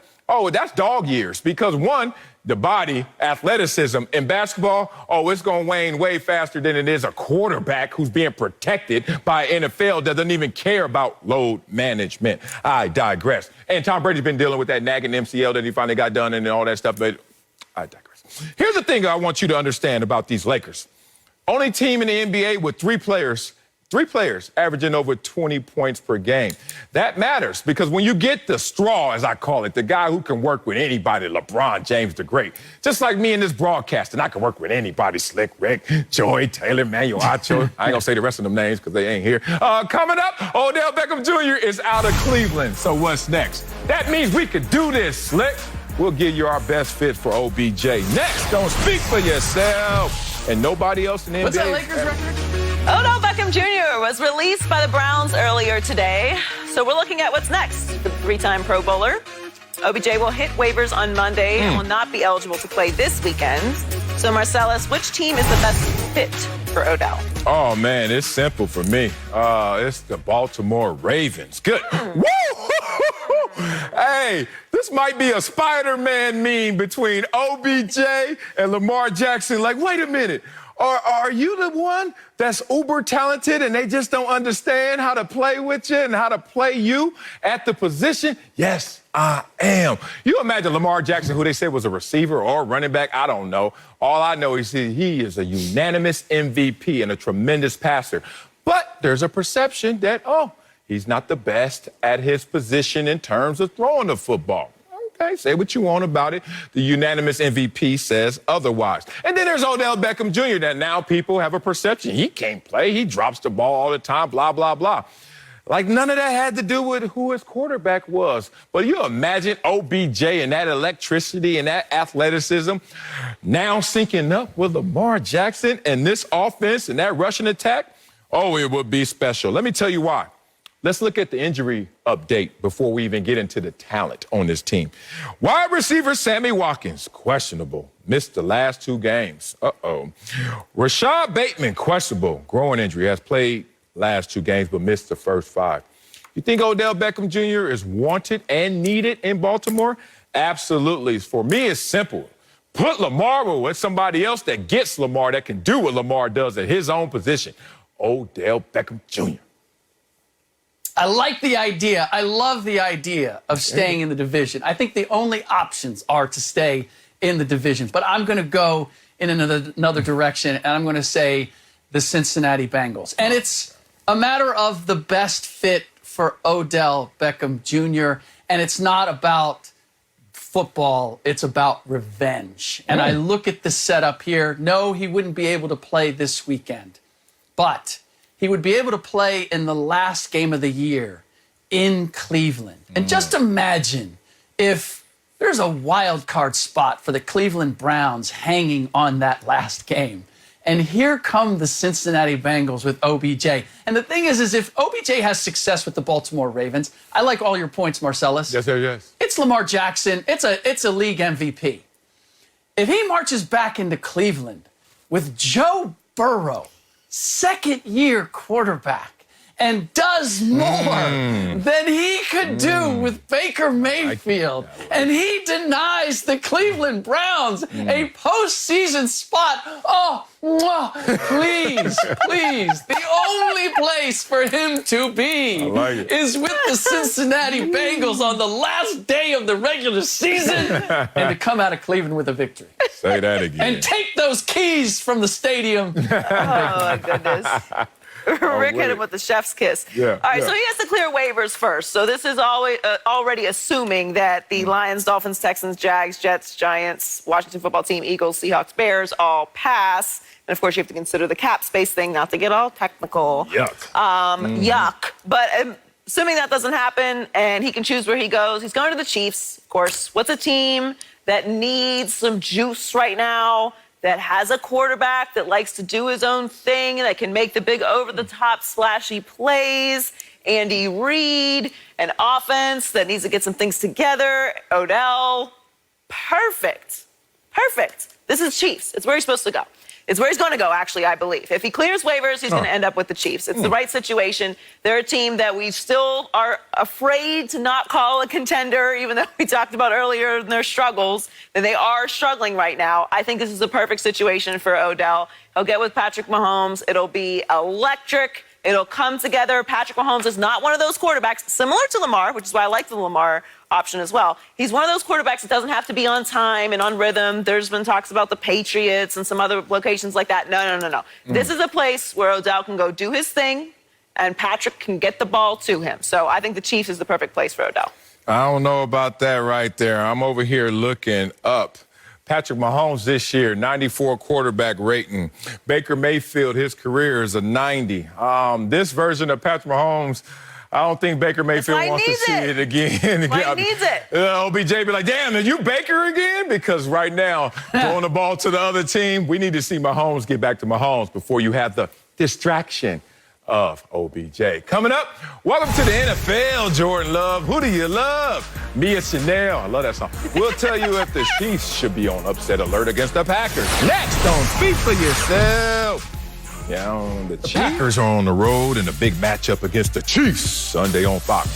that's dog years because, one, the body, athleticism. In basketball, it's going to wane way faster than it is a quarterback who's being protected by NFL that doesn't even care about load management. I digress. And Tom Brady's been dealing with that nagging MCL that he finally got done and all that stuff, but I digress. Here's the thing I want you to understand about these Lakers. Only team in the NBA with three players averaging over 20 points per game. That matters because when you get the straw, as I call it, the guy who can work with anybody, LeBron James the Great, just like me in this broadcast, and I can work with anybody, Slick Rick, Joy, Taylor, Manuel Acho. I ain't gonna say the rest of them names because they ain't here. Coming up, Odell Beckham Jr. is out of Cleveland. So what's next? That means we could do this, Slick. We'll give you our best fit for OBJ. Next, don't speak for yourself. And nobody else in the NBA. What's that Lakers record? Odell Beckham Jr. was released by the Browns earlier today. So we're looking at what's next. The three-time Pro Bowler. OBJ will hit waivers on Monday and will not be eligible to play this weekend. So, Marcellus, which team is the best fit for Odell? Oh, man, it's simple for me. It's the Baltimore Ravens. Good. Woo! Hey, this might be a Spider-Man meme between OBJ and Lamar Jackson. Like, wait a minute. Are you the one that's uber talented and they just don't understand how to play with you and how to play you at the position? Yes, I am. You imagine Lamar Jackson, who they said was a receiver or a running back? I don't know. All I know is he is a unanimous MVP and a tremendous passer. But there's a perception that, he's not the best at his position in terms of throwing the football. Okay, say what you want about it. The unanimous MVP says otherwise. And then there's Odell Beckham Jr. that now people have a perception. He can't play. He drops the ball all the time, blah, blah, blah. Like none of that had to do with who his quarterback was. But you imagine OBJ and that electricity and that athleticism now syncing up with Lamar Jackson and this offense and that rushing attack? Oh, it would be special. Let me tell you why. Let's look at the injury update before we even get into the talent on this team. Wide receiver Sammy Watkins, questionable. Missed the last 2 games. Rashad Bateman, questionable. Groin injury, has played last 2 games but missed the first 5. You think Odell Beckham Jr. is wanted and needed in Baltimore? Absolutely. For me, it's simple. Put Lamar with somebody else that gets Lamar, that can do what Lamar does at his own position. Odell Beckham Jr. I like the idea. I love the idea of staying in the division. I think the only options are to stay in the division. But I'm going to go in another direction, and I'm going to say the Cincinnati Bengals. And it's a matter of the best fit for Odell Beckham Jr., and it's not about football. It's about revenge. And I look at the setup here. No, he wouldn't be able to play this weekend. But he would be able to play in the last game of the year in Cleveland. And just imagine if there's a wild card spot for the Cleveland Browns hanging on that last game. And here come the Cincinnati Bengals with OBJ. And the thing is if OBJ has success with the Baltimore Ravens, I like all your points, Marcellus. Yes, sir, yes. It's Lamar Jackson. It's a league MVP. If he marches back into Cleveland with Joe Burrow, second-year quarterback, and does more than he could do with Baker Mayfield, and he denies the Cleveland Browns a postseason spot. Please, the only place for him to be is with the Cincinnati Bengals on the last day of the regular season and to come out of Cleveland with a victory. Say that again. And take those keys from the stadium. Oh, my goodness. Rick hit him with the chef's kiss. Yeah, all right, so he has to clear waivers first. So this is already assuming that the Lions, Dolphins, Texans, Jags, Jets, Giants, Washington football team, Eagles, Seahawks, Bears all pass. And, of course, you have to consider the cap space thing, not to get all technical. Yuck. But assuming that doesn't happen and he can choose where he goes, he's going to the Chiefs, of course. What's a team that needs some juice right now, that has a quarterback that likes to do his own thing, that can make the big over-the-top splashy plays? Andy Reid, an offense that needs to get some things together. Odell, perfect. This is Chiefs. It's where he's supposed to go. It's where he's going to go, actually, I believe. If he clears waivers, he's going to end up with the Chiefs. It's the right situation. They're a team that we still are afraid to not call a contender, even though we talked about earlier in their struggles, that they are struggling right now. I think this is a perfect situation for Odell. He'll get with Patrick Mahomes. It'll be electric. It'll come together. Patrick Mahomes is not one of those quarterbacks, similar to Lamar, which is why I like the Lamar option as well. He's one of those quarterbacks that doesn't have to be on time and on rhythm. There's been talks about the Patriots and some other locations like that. No. This is a place where Odell can go do his thing and Patrick can get the ball to him. So I think the Chiefs is the perfect place for Odell. I don't know about that right there. I'm over here looking up. Patrick Mahomes this year, 94 quarterback rating. Baker Mayfield, his career is a 90. This version of Patrick Mahomes, I don't think Baker Mayfield wants to see it again. He needs it. OBJ be like, damn, are you Baker again? Because right now, throwing the ball to the other team, we need to see Mahomes get back to Mahomes before you have the distraction of OBJ. Coming up, welcome to the NFL, Jordan Love. Who do you love? Mia Chanel. I love that song. We'll tell you if the Chiefs should be on upset alert against the Packers. Next on Speak for Yourself. Yeah, the Packers are on the road in a big matchup against the Chiefs Sunday on Fox.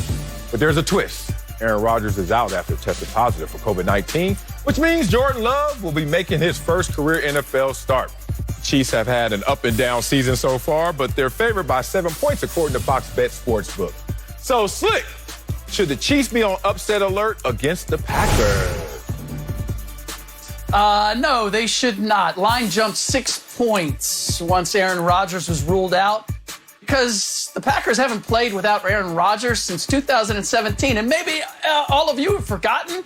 But there's a twist. Aaron Rodgers is out after tested positive for COVID-19, which means Jordan Love will be making his first career NFL start. Chiefs have had an up and down season so far, but they're favored by 7 points according to Fox Bet Sportsbook. So, Slick, should the Chiefs be on upset alert against the Packers? No, they should not. Line jumped 6 points once Aaron Rodgers was ruled out because the Packers haven't played without Aaron Rodgers since 2017. And maybe all of you have forgotten,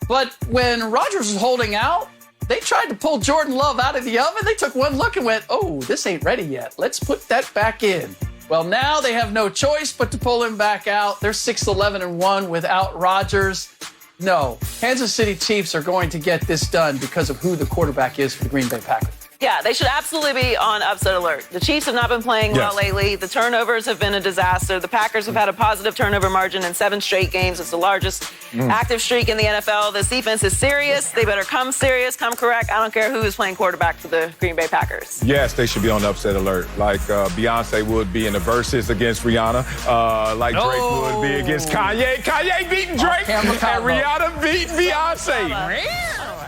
but when Rodgers was holding out, they tried to pull Jordan Love out of the oven. They took one look and went, oh, this ain't ready yet. Let's put that back in. Well, now they have no choice but to pull him back out. They're 6-11-1 without Rodgers. No, Kansas City Chiefs are going to get this done because of who the quarterback is for the Green Bay Packers. Yeah, they should absolutely be on upset alert. The Chiefs have not been playing well lately. The turnovers have been a disaster. The Packers have had a positive turnover margin in 7 straight games. It's the largest active streak in the NFL. This defense is serious. They better come serious, come correct. I don't care who is playing quarterback for the Green Bay Packers. Yes, they should be on upset alert, like Beyonce would be in the verses against Rihanna, like Drake would be against Kanye. Kanye beating Drake, and Rihanna beating Beyonce.